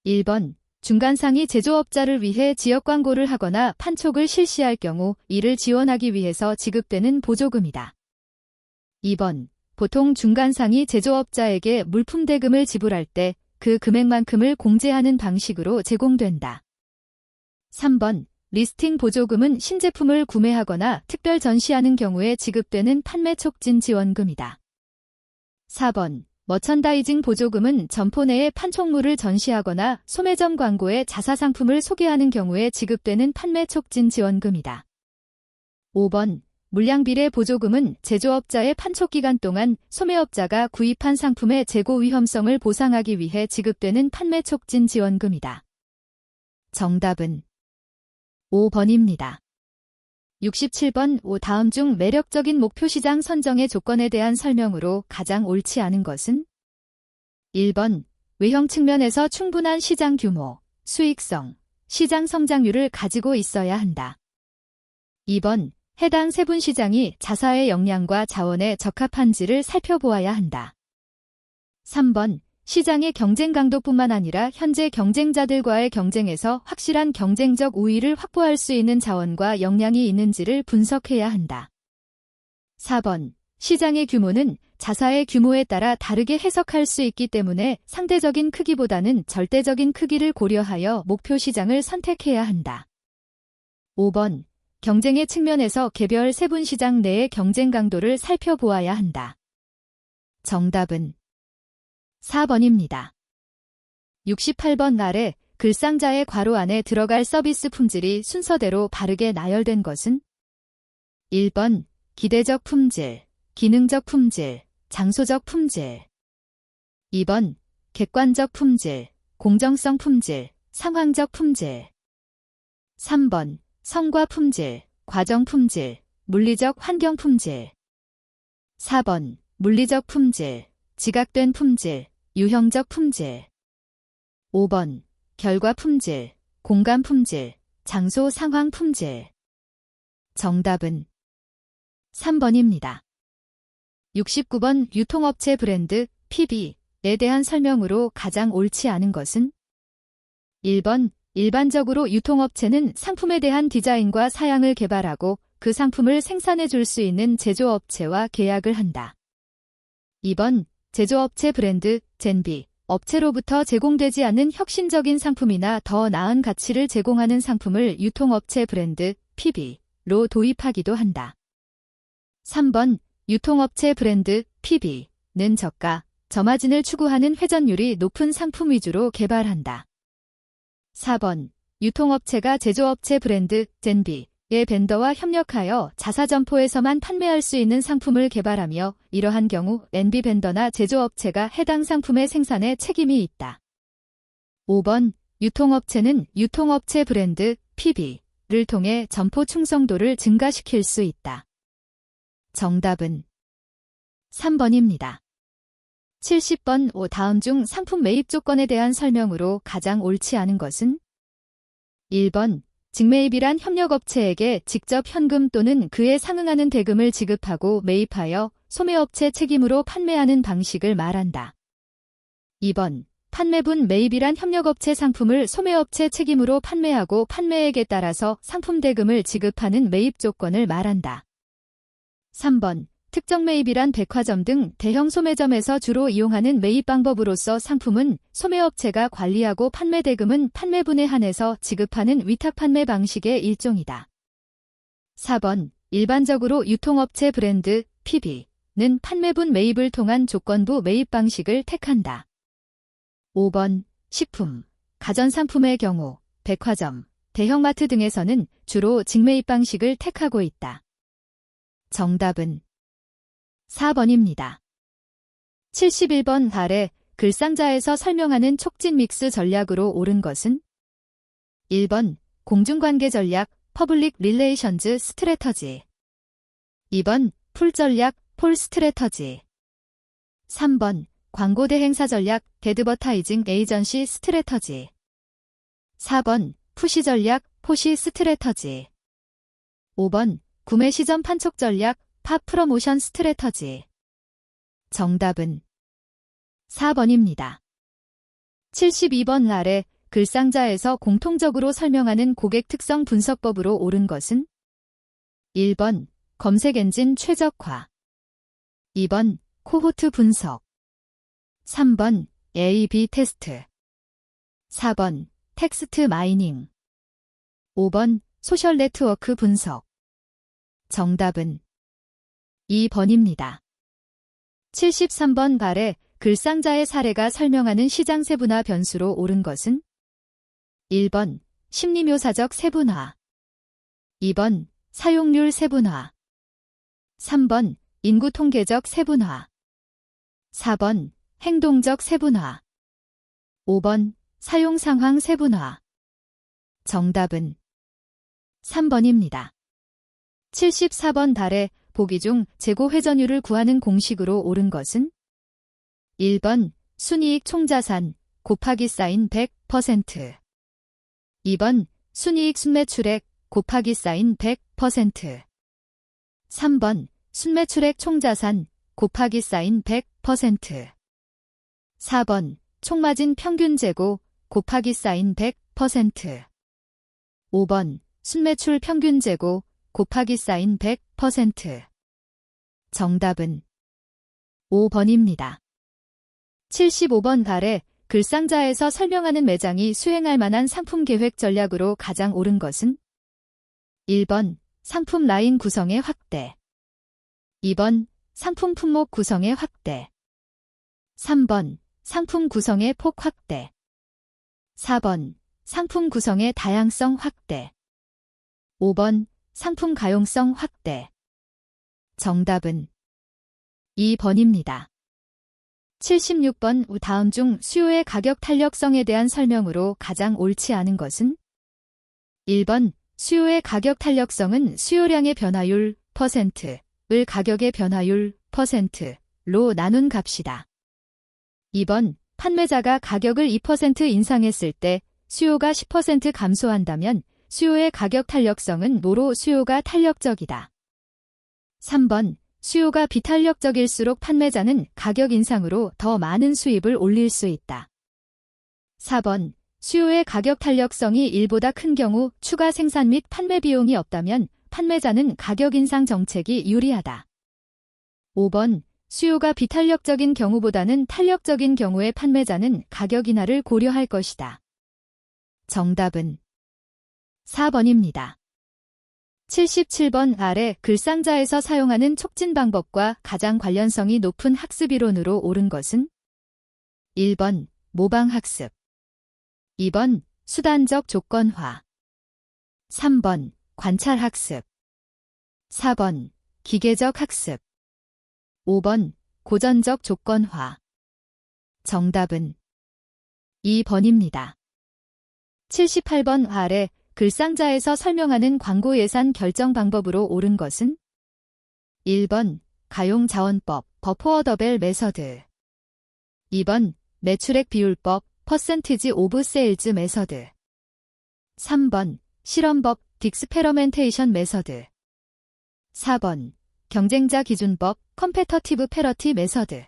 1번 중간상이 제조업자를 위해 지역 광고를 하거나 판촉을 실시할 경우 이를 지원하기 위해서 지급되는 보조금이다. 2번 보통 중간상이 제조업자에게 물품 대금을 지불할 때 그 금액만큼을 공제하는 방식으로 제공된다. 3번 리스팅 보조금은 신제품을 구매하거나 특별 전시하는 경우에 지급되는 판매 촉진 지원금이다. 4번 머천다이징 보조금은 점포 내에 판촉물을 전시하거나 소매점 광고에 자사상품을 소개하는 경우에 지급되는 판매 촉진 지원금이다. 5번 물량비례 보조금은 제조업자의 판촉기간 동안 소매업자가 구입한 상품의 재고 위험성을 보상하기 위해 지급되는 판매 촉진 지원금이다. 정답은 5번입니다. 67번 다음 중 매력적인 목표 시장 선정의 조건에 대한 설명으로 가장 옳지 않은 것은? 1번 외형 측면에서 충분한 시장 규모, 수익성, 시장 성장률을 가지고 있어야 한다. 2번, 해당 세분 시장이 자사의 역량과 자원에 적합한지를 살펴보아야 한다. 3번, 시장의 경쟁 강도뿐만 아니라 현재 경쟁자들과의 경쟁에서 확실한 경쟁적 우위를 확보할 수 있는 자원과 역량이 있는지를 분석해야 한다. 4번, 시장의 규모는 자사의 규모에 따라 다르게 해석할 수 있기 때문에 상대적인 크기보다는 절대적인 크기를 고려하여 목표 시장을 선택해야 한다. 5번, 경쟁의 측면에서 개별 세분 시장 내의 경쟁 강도를 살펴보아야 한다. 정답은 4번입니다. 68번 아래 글상자의 괄호 안에 들어갈 서비스 품질이 순서대로 바르게 나열된 것은 1번, 기대적 품질, 기능적 품질, 장소적 품질. 2번, 객관적 품질, 공정성 품질, 상황적 품질. 3번, 성과 품질, 과정 품질, 물리적 환경 품질. 4번, 물리적 품질, 지각된 품질, 유형적 품질. 5번, 결과 품질, 공간 품질, 장소 상황 품질. 정답은 3번입니다. 69번 유통업체 브랜드 PB에 대한 설명으로 가장 옳지 않은 것은 1번, 일반적으로 유통업체는 상품에 대한 디자인과 사양을 개발하고 그 상품을 생산해 줄 수 있는 제조업체와 계약을 한다. 2번, 제조업체 브랜드 젠비, 업체로부터 제공되지 않는 혁신적인 상품이나 더 나은 가치를 제공하는 상품을 유통업체 브랜드 PB로 도입하기도 한다. 3번, 유통업체 브랜드 PB는 저가, 저마진을 추구하는 회전율이 높은 상품 위주로 개발한다. 4번, 유통업체가 제조업체 브랜드 젠비의 벤더와 협력하여 자사점포에서만 판매할 수 있는 상품을 개발하며 이러한 경우 NB 벤더나 제조업체가 해당 상품의 생산에 책임이 있다. 5번, 유통업체는 유통업체 브랜드 PB를 통해 점포 충성도를 증가시킬 수 있다. 정답은 3번입니다. 70번 다음 중 상품 매입 조건에 대한 설명으로 가장 옳지 않은 것은 1번, 직매입이란 협력업체에게 직접 현금 또는 그에 상응하는 대금을 지급하고 매입하여 소매업체 책임으로 판매하는 방식을 말한다. 2번, 판매분 매입이란 협력업체 상품을 소매업체 책임으로 판매하고 판매액에 따라서 상품 대금을 지급하는 매입 조건을 말한다. 3번, 특정 매입이란 백화점 등 대형 소매점에서 주로 이용하는 매입 방법으로서 상품은 소매업체가 관리하고 판매 대금은 판매분에 한해서 지급하는 위탁 판매 방식의 일종이다. 4번, 일반적으로 유통업체 브랜드 PB는 판매분 매입을 통한 조건부 매입 방식을 택한다. 5번, 식품, 가전상품의 경우 백화점, 대형마트 등에서는 주로 직매입 방식을 택하고 있다. 정답은 4번입니다. 71번 아래 글상자에서 설명하는 촉진 믹스 전략으로 옳은 것은 1번, 공중관계 전략, 퍼블릭 릴레이션즈 스트래터지. 2번, 풀 전략, 폴 스트래터지. 3번, 광고 대행사 전략, 애드버타이징 에이전시 스트래터지. 4번, 푸시 전략, 포시 스트래터지. 5번, 구매 시점 판촉 전략, 팝 프로모션 스트래터지. 정답은 4번입니다. 72번 아래 글상자에서 공통적으로 설명하는 고객 특성 분석법으로 옳은 것은 1번, 검색 엔진 최적화. 2번, 코호트 분석. 3번, A/B 테스트. 4번, 텍스트 마이닝. 5번, 소셜 네트워크 분석. 정답은 2번입니다. 73번 아래 글상자의 사례가 설명하는 시장 세분화 변수로 옳은 것은 1번, 심리묘사적 세분화. 2번, 사용률 세분화. 3번, 인구 통계적 세분화. 4번, 행동적 세분화. 5번, 사용 상황 세분화. 정답은 3번입니다. 74번 아래 보기 중 재고 회전율을 구하는 공식으로 옳은 것은 1번, 순이익 총자산 곱하기 사인 100%. 2번 순이익 순매출액 곱하기 사인 100%. 3번 순매출액 총자산 곱하기 사인 100%. 4번 총마진 평균 재고 곱하기 사인 100%. 5번 순매출 평균 재고 곱하기 사인 100%. 정답은 5번입니다. 75번 아래 글상자에서 설명하는 매장이 수행할 만한 상품 계획 전략으로 가장 옳은 것은? 1번 상품 라인 구성의 확대. 2번 상품 품목 구성의 확대. 3번 상품 구성의 폭 확대. 4번 상품 구성의 다양성 확대. 5번 상품 가용성 확대. 정답은 2번입니다. 76번 다음 중 수요의 가격 탄력성에 대한 설명으로 가장 옳지 않은 것은? 1번 수요의 가격 탄력성은 수요량의 변화율 %을 가격의 변화율 %로 나눈 값이다. 2번 판매자가 가격을 2% 인상했을 때 수요가 10% 감소한다면 수요의 가격 탄력성은 뭐로 수요가 탄력적이다. 3번 수요가 비탄력적일수록 판매자는 가격 인상으로 더 많은 수입을 올릴 수 있다. 4번 수요의 가격 탄력성이 1보다 큰 경우 추가 생산 및 판매 비용이 없다면 판매자는 가격 인상 정책이 유리하다. 5번 수요가 비탄력적인 경우보다는 탄력적인 경우에 판매자는 가격 인하를 고려할 것이다. 정답은 4번입니다. 77번 아래 글상자에서 사용하는 촉진 방법과 가장 관련성이 높은 학습 이론으로 옳은 것은? 1번 모방학습. 2번 수단적 조건화. 3번 관찰학습. 4번 기계적 학습. 5번 고전적 조건화. 정답은 2번입니다. 78번 아래 글상자에서 설명하는 광고 예산 결정 방법으로 옳은 것은? 1번 가용자원법 버포어더벨 메서드. 2번 매출액 비율법 퍼센티지 오브 세일즈 메서드. 3번 실험법 딕스페러멘테이션 메서드. 4번 경쟁자 기준법 컴페터티브 패러티 메서드.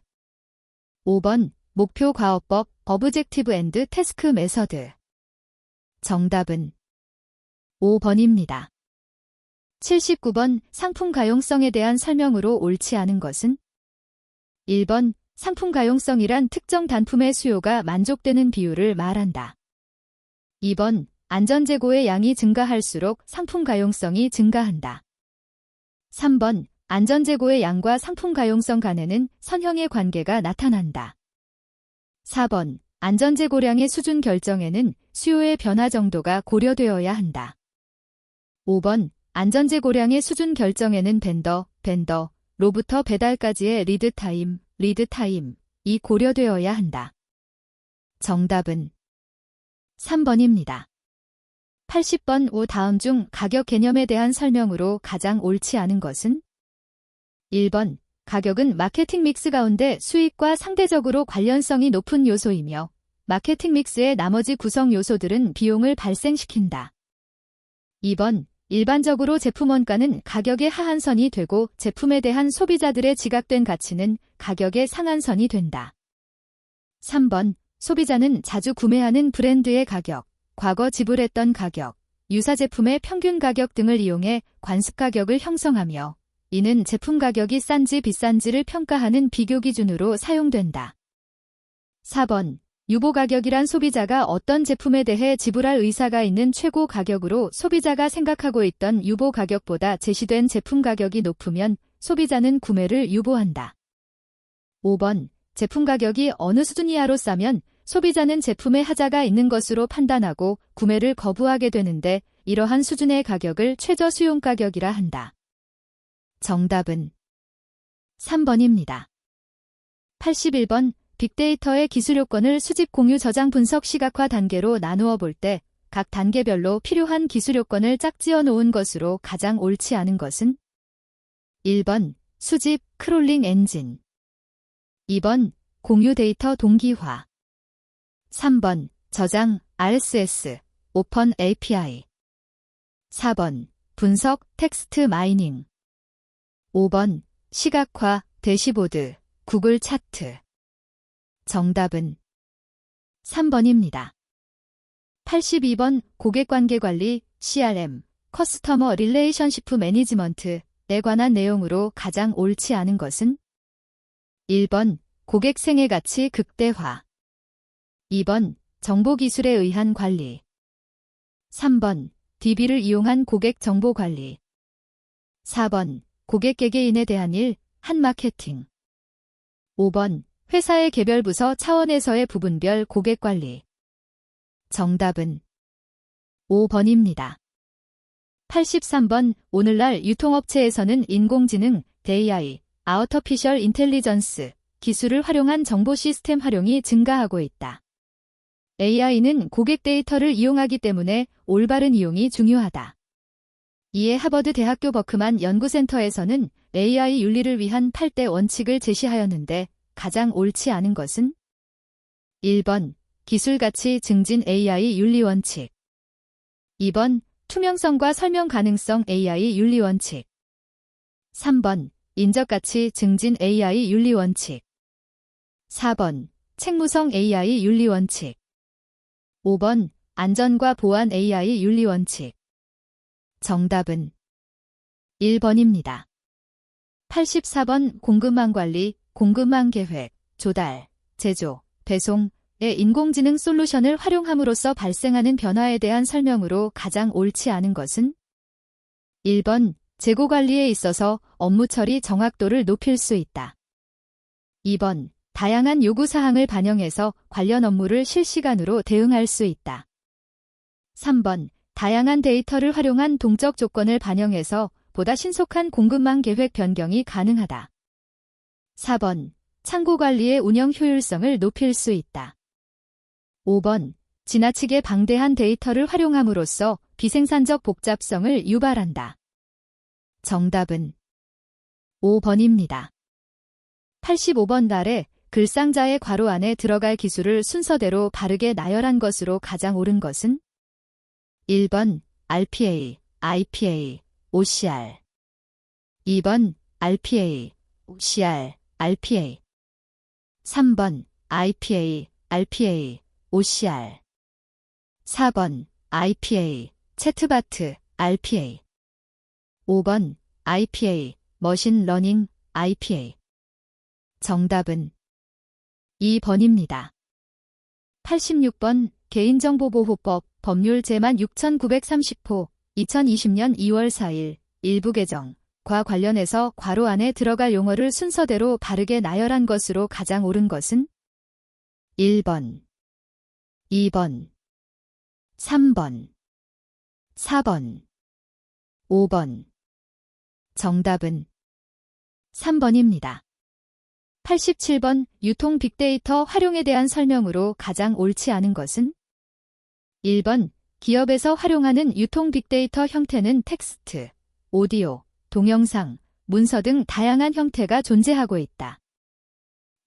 5번 목표 과업법 어브젝티브 앤드 태스크 메서드. 정답은 5번입니다. 79번 상품 가용성에 대한 설명으로 옳지 않은 것은? 1번 상품 가용성이란 특정 단품의 수요가 만족되는 비율을 말한다. 2번 안전재고의 양이 증가할수록 상품 가용성이 증가한다. 3번 안전재고의 양과 상품 가용성 간에는 선형의 관계가 나타난다. 4번 안전재고량의 수준 결정에는 수요의 변화 정도가 고려되어야 한다. 5번 안전재고량의 수준 결정에는 벤더로부터 배달까지의 리드타임이 고려되어야 한다. 정답은 3번입니다. 80번 다음 중 가격 개념에 대한 설명으로 가장 옳지 않은 것은? 1번 가격은 마케팅 믹스 가운데 수익과 상대적으로 관련성이 높은 요소이며 마케팅 믹스의 나머지 구성 요소들은 비용을 발생시킨다. 2번 일반적으로 제품 원가는 가격의 하한선이 되고 제품에 대한 소비자들의 지각된 가치는 가격의 상한선이 된다. 3번 소비자는 자주 구매하는 브랜드의 가격, 과거 지불했던 가격, 유사 제품의 평균 가격 등을 이용해 관습 가격을 형성하며 이는 제품 가격이 싼지 비싼지를 평가하는 비교 기준으로 사용된다. 4번 유보 가격이란 소비자가 어떤 제품에 대해 지불할 의사가 있는 최고 가격으로 소비자가 생각하고 있던 유보 가격보다 제시된 제품 가격이 높으면 소비자는 구매를 유보한다. 5번 제품 가격이 어느 수준 이하로 싸면 소비자는 제품에 하자가 있는 것으로 판단하고 구매를 거부하게 되는데 이러한 수준의 가격을 최저 수용 가격이라 한다. 정답은 3번입니다. 81번 빅데이터의 기술 요건을 수집 공유 저장 분석 시각화 단계로 나누어 볼 때 각 단계별로 필요한 기술 요건을 짝지어 놓은 것으로 가장 옳지 않은 것은? 1번 수집 크롤링 엔진. 2번 공유 데이터 동기화. 3번 저장 RSS 오픈 API. 4번 분석 텍스트 마이닝. 5번 시각화 대시보드 구글 차트. 정답은 3번입니다. 82번 고객관계관리 CRM 커스터머 릴레이션시프 매니지먼트에 관한 내용으로 가장 옳지 않은 것은 1번 고객 생애 가치 극대화. 2번 정보기술에 의한 관리. 3번 DB를 이용한 고객 정보 관리. 4번 고객 개개인에 대한 한 마케팅. 5번 회사의 개별 부서 차원에서의 부분별 고객 관리. 정답은 5번입니다. 83번 오늘날 유통업체에서는 인공지능, AI, 아우터피셜 인텔리전스 기술을 활용한 정보 시스템 활용이 증가하고 있다. AI는 고객 데이터를 이용하기 때문에 올바른 이용이 중요하다. 이에 하버드 대학교 버크만 연구센터에서는 AI 윤리를 위한 8대 원칙을 제시하였는데 가장 옳지 않은 것은 1번 기술가치 증진 AI 윤리 원칙. 2번 투명성과 설명 가능성 AI 윤리 원칙. 3번 인적가치 증진 AI 윤리 원칙. 4번 책무성 AI 윤리 원칙. 5번 안전과 보안 AI 윤리 원칙. 정답은 1번입니다. 84번 공급망 관리, 공급망 계획, 조달, 제조, 배송의 인공지능 솔루션을 활용함으로써 발생하는 변화에 대한 설명으로 가장 옳지 않은 것은 1번 재고 관리에 있어서 업무 처리 정확도를 높일 수 있다. 2번 다양한 요구사항을 반영해서 관련 업무를 실시간으로 대응할 수 있다. 3번 다양한 데이터를 활용한 동적 조건을 반영해서 보다 신속한 공급망 계획 변경이 가능하다. 4번 창고 관리의 운영 효율성을 높일 수 있다. 5번 지나치게 방대한 데이터를 활용함으로써 비생산적 복잡성을 유발한다. 정답은 5번입니다. 85번 아래 글상자의 괄호 안에 들어갈 기술을 순서대로 바르게 나열한 것으로 가장 옳은 것은 1번 RPA, IPA, OCR. 2번 RPA, OCR, RPA. 3번 IPA, RPA, OCR. 4번 IPA, 채트바트, RPA. 5번 IPA, 머신러닝, IPA. 정답은 2번입니다. 86번 개인정보보호법 법률 제6930호 2020년 2월 4일 일부 개정과 관련해서 괄호 안에 들어갈 용어를 순서대로 바르게 나열한 것으로 가장 옳은 것은 1번, 2번, 3번, 4번, 5번. 정답은 3번입니다. 87번 유통 빅데이터 활용에 대한 설명으로 가장 옳지 않은 것은 1번 기업에서 활용하는 유통 빅데이터 형태는 텍스트, 오디오, 동영상, 문서 등 다양한 형태가 존재하고 있다.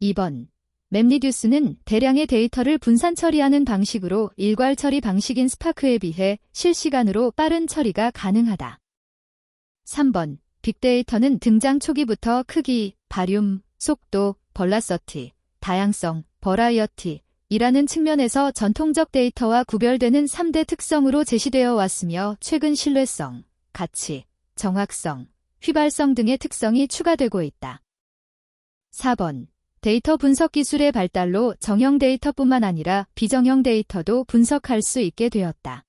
2번 맵리듀스는 대량의 데이터를 분산 처리하는 방식으로 일괄 처리 방식인 스파크에 비해 실시간으로 빠른 처리가 가능하다. 3번 빅데이터는 등장 초기부터 크기, 발륨, 속도, 벌라서티, 다양성, 버라이어티 이라는 측면에서 전통적 데이터와 구별되는 3대 특성으로 제시되어 왔으며 최근 신뢰성, 가치, 정확성, 휘발성 등의 특성이 추가되고 있다. 4번 데이터 분석 기술의 발달로 정형 데이터뿐만 아니라 비정형 데이터도 분석할 수 있게 되었다.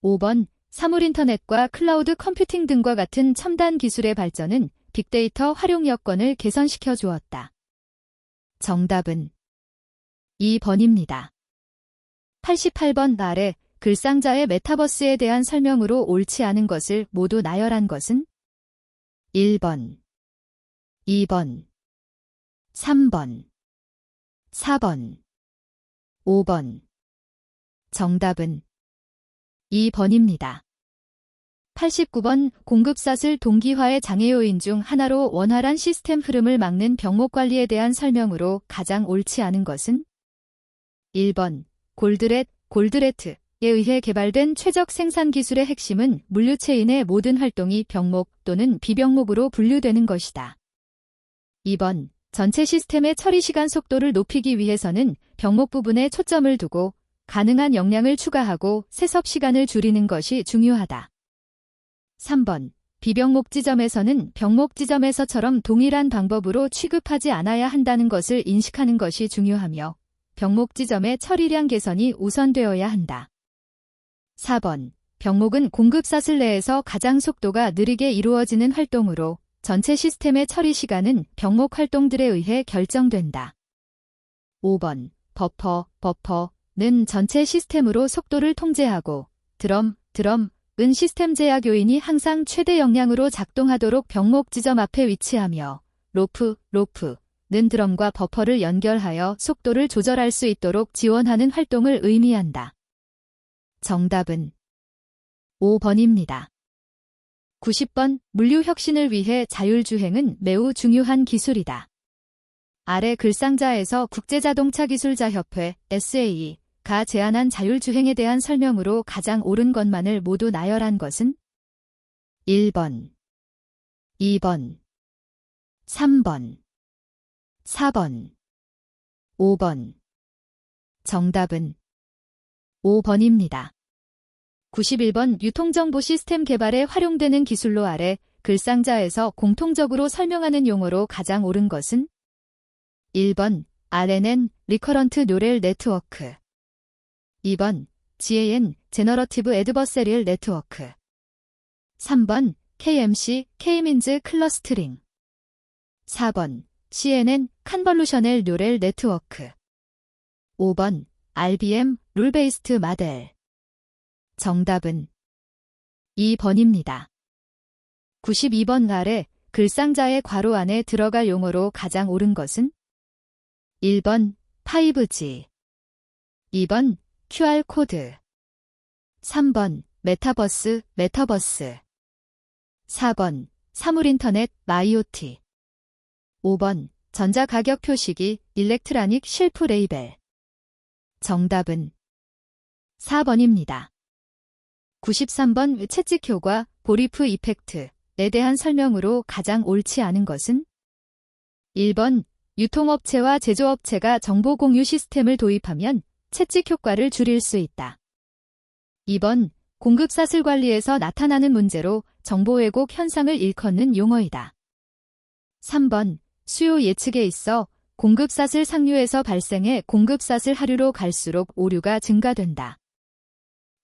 5번 사물 인터넷과 클라우드 컴퓨팅 등과 같은 첨단 기술의 발전은 빅데이터 활용 여건을 개선시켜 주었다. 정답은 2번입니다. 88번 아래 글상자의 메타버스에 대한 설명으로 옳지 않은 것을 모두 나열한 것은 1번, 2번, 3번, 4번, 5번. 정답은 2번입니다. 89번 공급사슬 동기화의 장애 요인 중 하나로 원활한 시스템 흐름을 막는 병목 관리에 대한 설명으로 가장 옳지 않은 것은 1번 골드렛, 골드레트, 의해 개발된 최적 생산 기술의 핵심은 물류체인의 모든 활동이 병목 또는 비병목으로 분류되는 것이다. 2번, 전체 시스템의 처리 시간 속도를 높이기 위해서는 병목 부분에 초점을 두고 가능한 역량을 추가하고 세섭 시간을 줄이는 것이 중요하다. 3번, 비병목 지점에서는 병목 지점에서처럼 동일한 방법으로 취급하지 않아야 한다는 것을 인식하는 것이 중요하며 병목 지점의 처리량 개선이 우선되어야 한다. 4번, 병목은 공급사슬 내에서 가장 속도가 느리게 이루어지는 활동으로 전체 시스템의 처리 시간은 병목 활동들에 의해 결정된다. 5번, 버퍼는 전체 시스템으로 속도를 통제하고 드럼은 시스템 제약 요인이 항상 최대 역량으로 작동하도록 병목 지점 앞에 위치하며 로프는 드럼과 버퍼를 연결하여 속도를 조절할 수 있도록 지원하는 활동을 의미한다. 정답은 5번입니다. 90번, 물류 혁신을 위해 자율주행은 매우 중요한 기술이다. 아래 글상자에서 국제자동차기술자협회 SA가 제안한 자율주행에 대한 설명으로 가장 옳은 것만을 모두 나열한 것은 1번, 2번, 3번, 4번, 5번. 정답은 5번입니다. 91번, 유통정보 시스템 개발에 활용되는 기술로 아래 글상자에서 공통적으로 설명하는 용어로 가장 옳은 것은 1번, RNN, 리커런트 뉴럴 네트워크. 2번, GAN, 제너러티브 애드버세리얼 네트워크. 3번, KMC, K-민즈 클러스트링. 4번, CNN, 컨볼루셔널 뉴럴 네트워크. 5번, RBM, 룰 베이스트 마델. 정답은 2번입니다. 92번 아래 글상자의 괄호 안에 들어갈 용어로 가장 옳은 것은 1번 5G, 2번 QR코드, 3번 메타버스, 4번 사물인터넷, IoT, 5번 전자가격 표시기, 일렉트라닉 실프 레이벨. 정답은 4번입니다. 93번 채찍 효과, 보리프 이펙트에 대한 설명으로 가장 옳지 않은 것은 1번 유통업체와 제조업체가 정보 공유 시스템을 도입하면 채찍 효과를 줄일 수 있다. 2번 공급사슬 관리에서 나타나는 문제로 정보 왜곡 현상을 일컫는 용어이다. 3번 수요 예측에 있어 공급사슬 상류에서 발생해 공급사슬 하류로 갈수록 오류가 증가된다.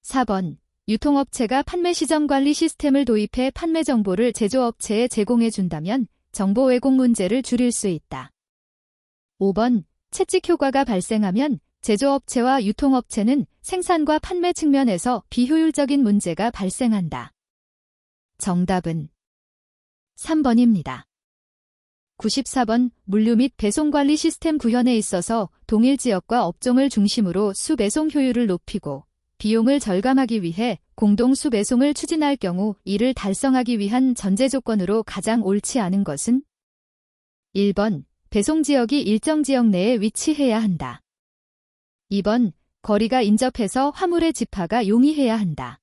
4번 유통업체가 판매 시점 관리 시스템을 도입해 판매 정보를 제조업체에 제공해 준다면 정보 왜곡 문제를 줄일 수 있다. 5번 채찍 효과가 발생하면 제조업체와 유통업체는 생산과 판매 측면에서 비효율적인 문제가 발생한다. 정답은 3번입니다. 94번 물류 및 배송 관리 시스템 구현에 있어서 동일 지역과 업종을 중심으로 수배송 효율을 높이고 비용을 절감하기 위해 공동 수배송을 추진할 경우 이를 달성하기 위한 전제 조건으로 가장 옳지 않은 것은 1번 배송 지역이 일정 지역 내에 위치해야 한다. 2번 거리가 인접해서 화물의 집하가 용이해야 한다.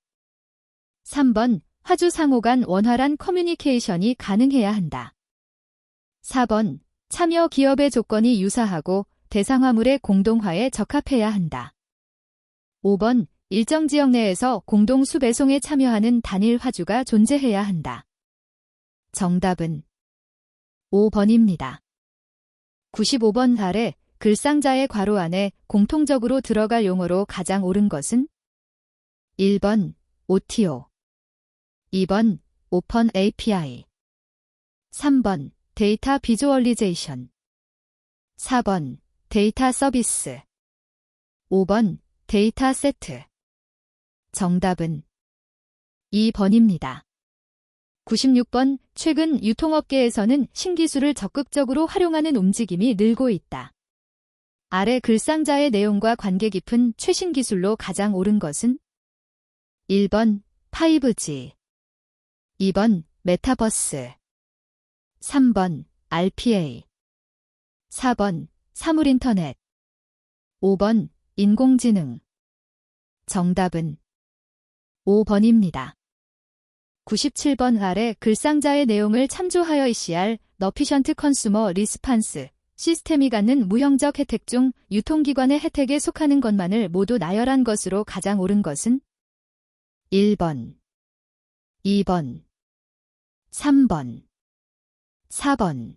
3번 화주 상호 간 원활한 커뮤니케이션이 가능해야 한다. 4번 참여 기업의 조건이 유사하고 대상 화물의 공동화에 적합해야 한다. 5번 일정 지역 내에서 공동 수배송에 참여하는 단일 화주가 존재해야 한다. 정답은 5번입니다. 95번 아래 글상자의 괄호 안에 공통적으로 들어갈 용어로 가장 옳은 것은 1번 OTO, 2번 오픈 API, 3번 데이터 비주얼리제이션, 4번 데이터 서비스, 5번 데이터 세트. 정답은 2번입니다. 96번 최근 유통업계에서는 신기술을 적극적으로 활용하는 움직임이 늘고 있다. 아래 글상자의 내용과 관계 깊은 최신 기술로 가장 옳은 것은 1번 5G, 2번 메타버스, 3번 RPA, 4번 사물인터넷, 5번 인공지능. 정답은 5번입니다. 97번 아래 글상자의 내용을 참조하여 ECR, Efficient Consumer Response 시스템이 갖는 무형적 혜택 중 유통기관의 혜택에 속하는 것만을 모두 나열한 것으로 가장 옳은 것은 1번, 2번, 3번, 4번,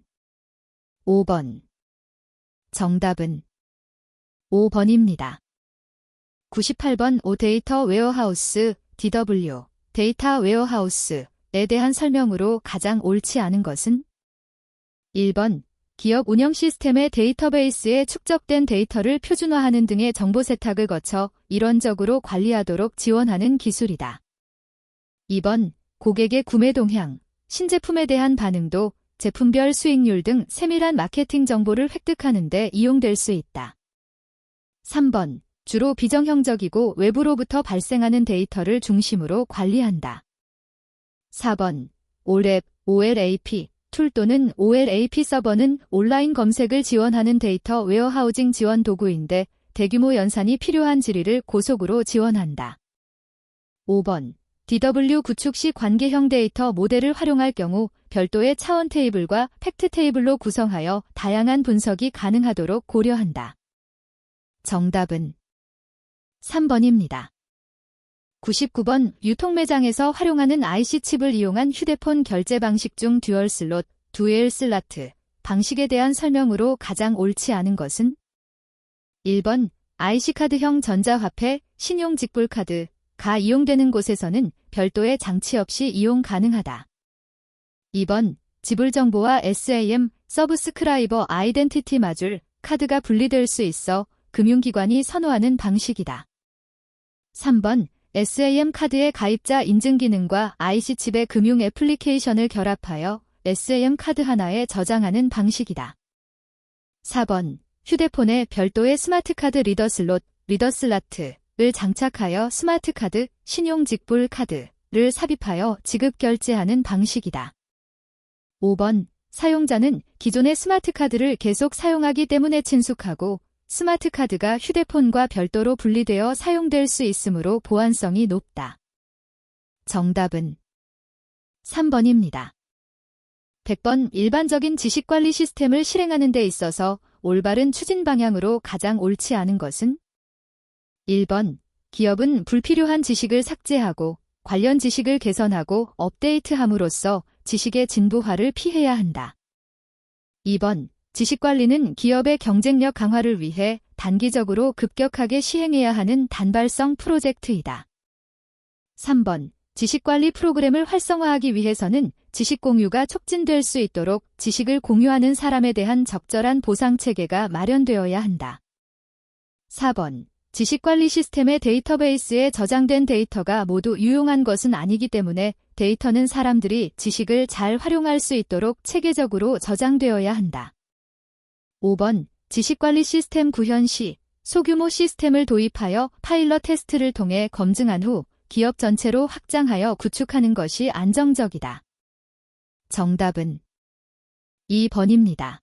5번. 정답은 5번입니다. 98번 O 데이터 웨어하우스 DW 데이터 웨어하우스에 대한 설명으로 가장 옳지 않은 것은 1번 기업 운영 시스템의 데이터베이스에 축적된 데이터를 표준화하는 등의 정보 세탁을 거쳐 일원적으로 관리하도록 지원하는 기술이다. 2번 고객의 구매 동향, 신제품에 대한 반응도, 제품별 수익률 등 세밀한 마케팅 정보를 획득하는 데 이용될 수 있다. 3번 주로 비정형적이고 외부로부터 발생하는 데이터를 중심으로 관리한다. 4번 OLAP, OLAP 툴 또는 OLAP 서버는 온라인 검색을 지원하는 데이터 웨어하우징 지원 도구인데 대규모 연산이 필요한 질의를 고속으로 지원한다. 5번 DW 구축 시 관계형 데이터 모델을 활용할 경우 별도의 차원 테이블과 팩트 테이블로 구성하여 다양한 분석이 가능하도록 고려한다. 정답은 3번입니다. 99번 유통매장에서 활용하는 IC칩을 이용한 휴대폰 결제 방식 중 듀얼 슬롯, 두엘 슬라트 방식에 대한 설명으로 가장 옳지 않은 것은 1번 IC카드형 전자화폐, 신용직불카드가 이용되는 곳에서는 별도의 장치 없이 이용 가능하다. 2번 지불정보와 SAM, 서브스크라이버 아이덴티티 마줄, 카드가 분리될 수 있어 금융기관이 선호하는 방식이다. 3번 SAM 카드의 가입자 인증 기능과 IC칩의 금융 애플리케이션을 결합하여 SAM 카드 하나에 저장하는 방식이다. 4번 휴대폰에 별도의 스마트카드 리더 슬롯, 리더 슬라트를 장착하여 스마트카드, 신용직불 카드를 삽입하여 지급 결제하는 방식이다. 5번 사용자는 기존의 스마트카드를 계속 사용하기 때문에 친숙하고 스마트카드가 휴대폰과 별도로 분리되어 사용될 수 있으므로 보안성이 높다. 정답은 3번입니다. 100번 일반적인 지식관리 시스템을 실행하는 데 있어서 올바른 추진 방향으로 가장 옳지 않은 것은 1번 기업은 불필요한 지식을 삭제하고 관련 지식을 개선하고 업데이트함으로써 지식의 진보화를 피해야 한다. 2번 지식관리는 기업의 경쟁력 강화를 위해 단기적으로 급격하게 시행해야 하는 단발성 프로젝트이다. 3번 지식관리 프로그램을 활성화하기 위해서는 지식 공유가 촉진될 수 있도록 지식을 공유하는 사람에 대한 적절한 보상 체계가 마련되어야 한다. 4번 지식관리 시스템의 데이터베이스에 저장된 데이터가 모두 유용한 것은 아니기 때문에 데이터는 사람들이 지식을 잘 활용할 수 있도록 체계적으로 저장되어야 한다. 5번 지식관리 시스템 구현 시 소규모 시스템을 도입하여 파일럿 테스트를 통해 검증한 후 기업 전체로 확장하여 구축하는 것이 안정적이다. 정답은 2번입니다.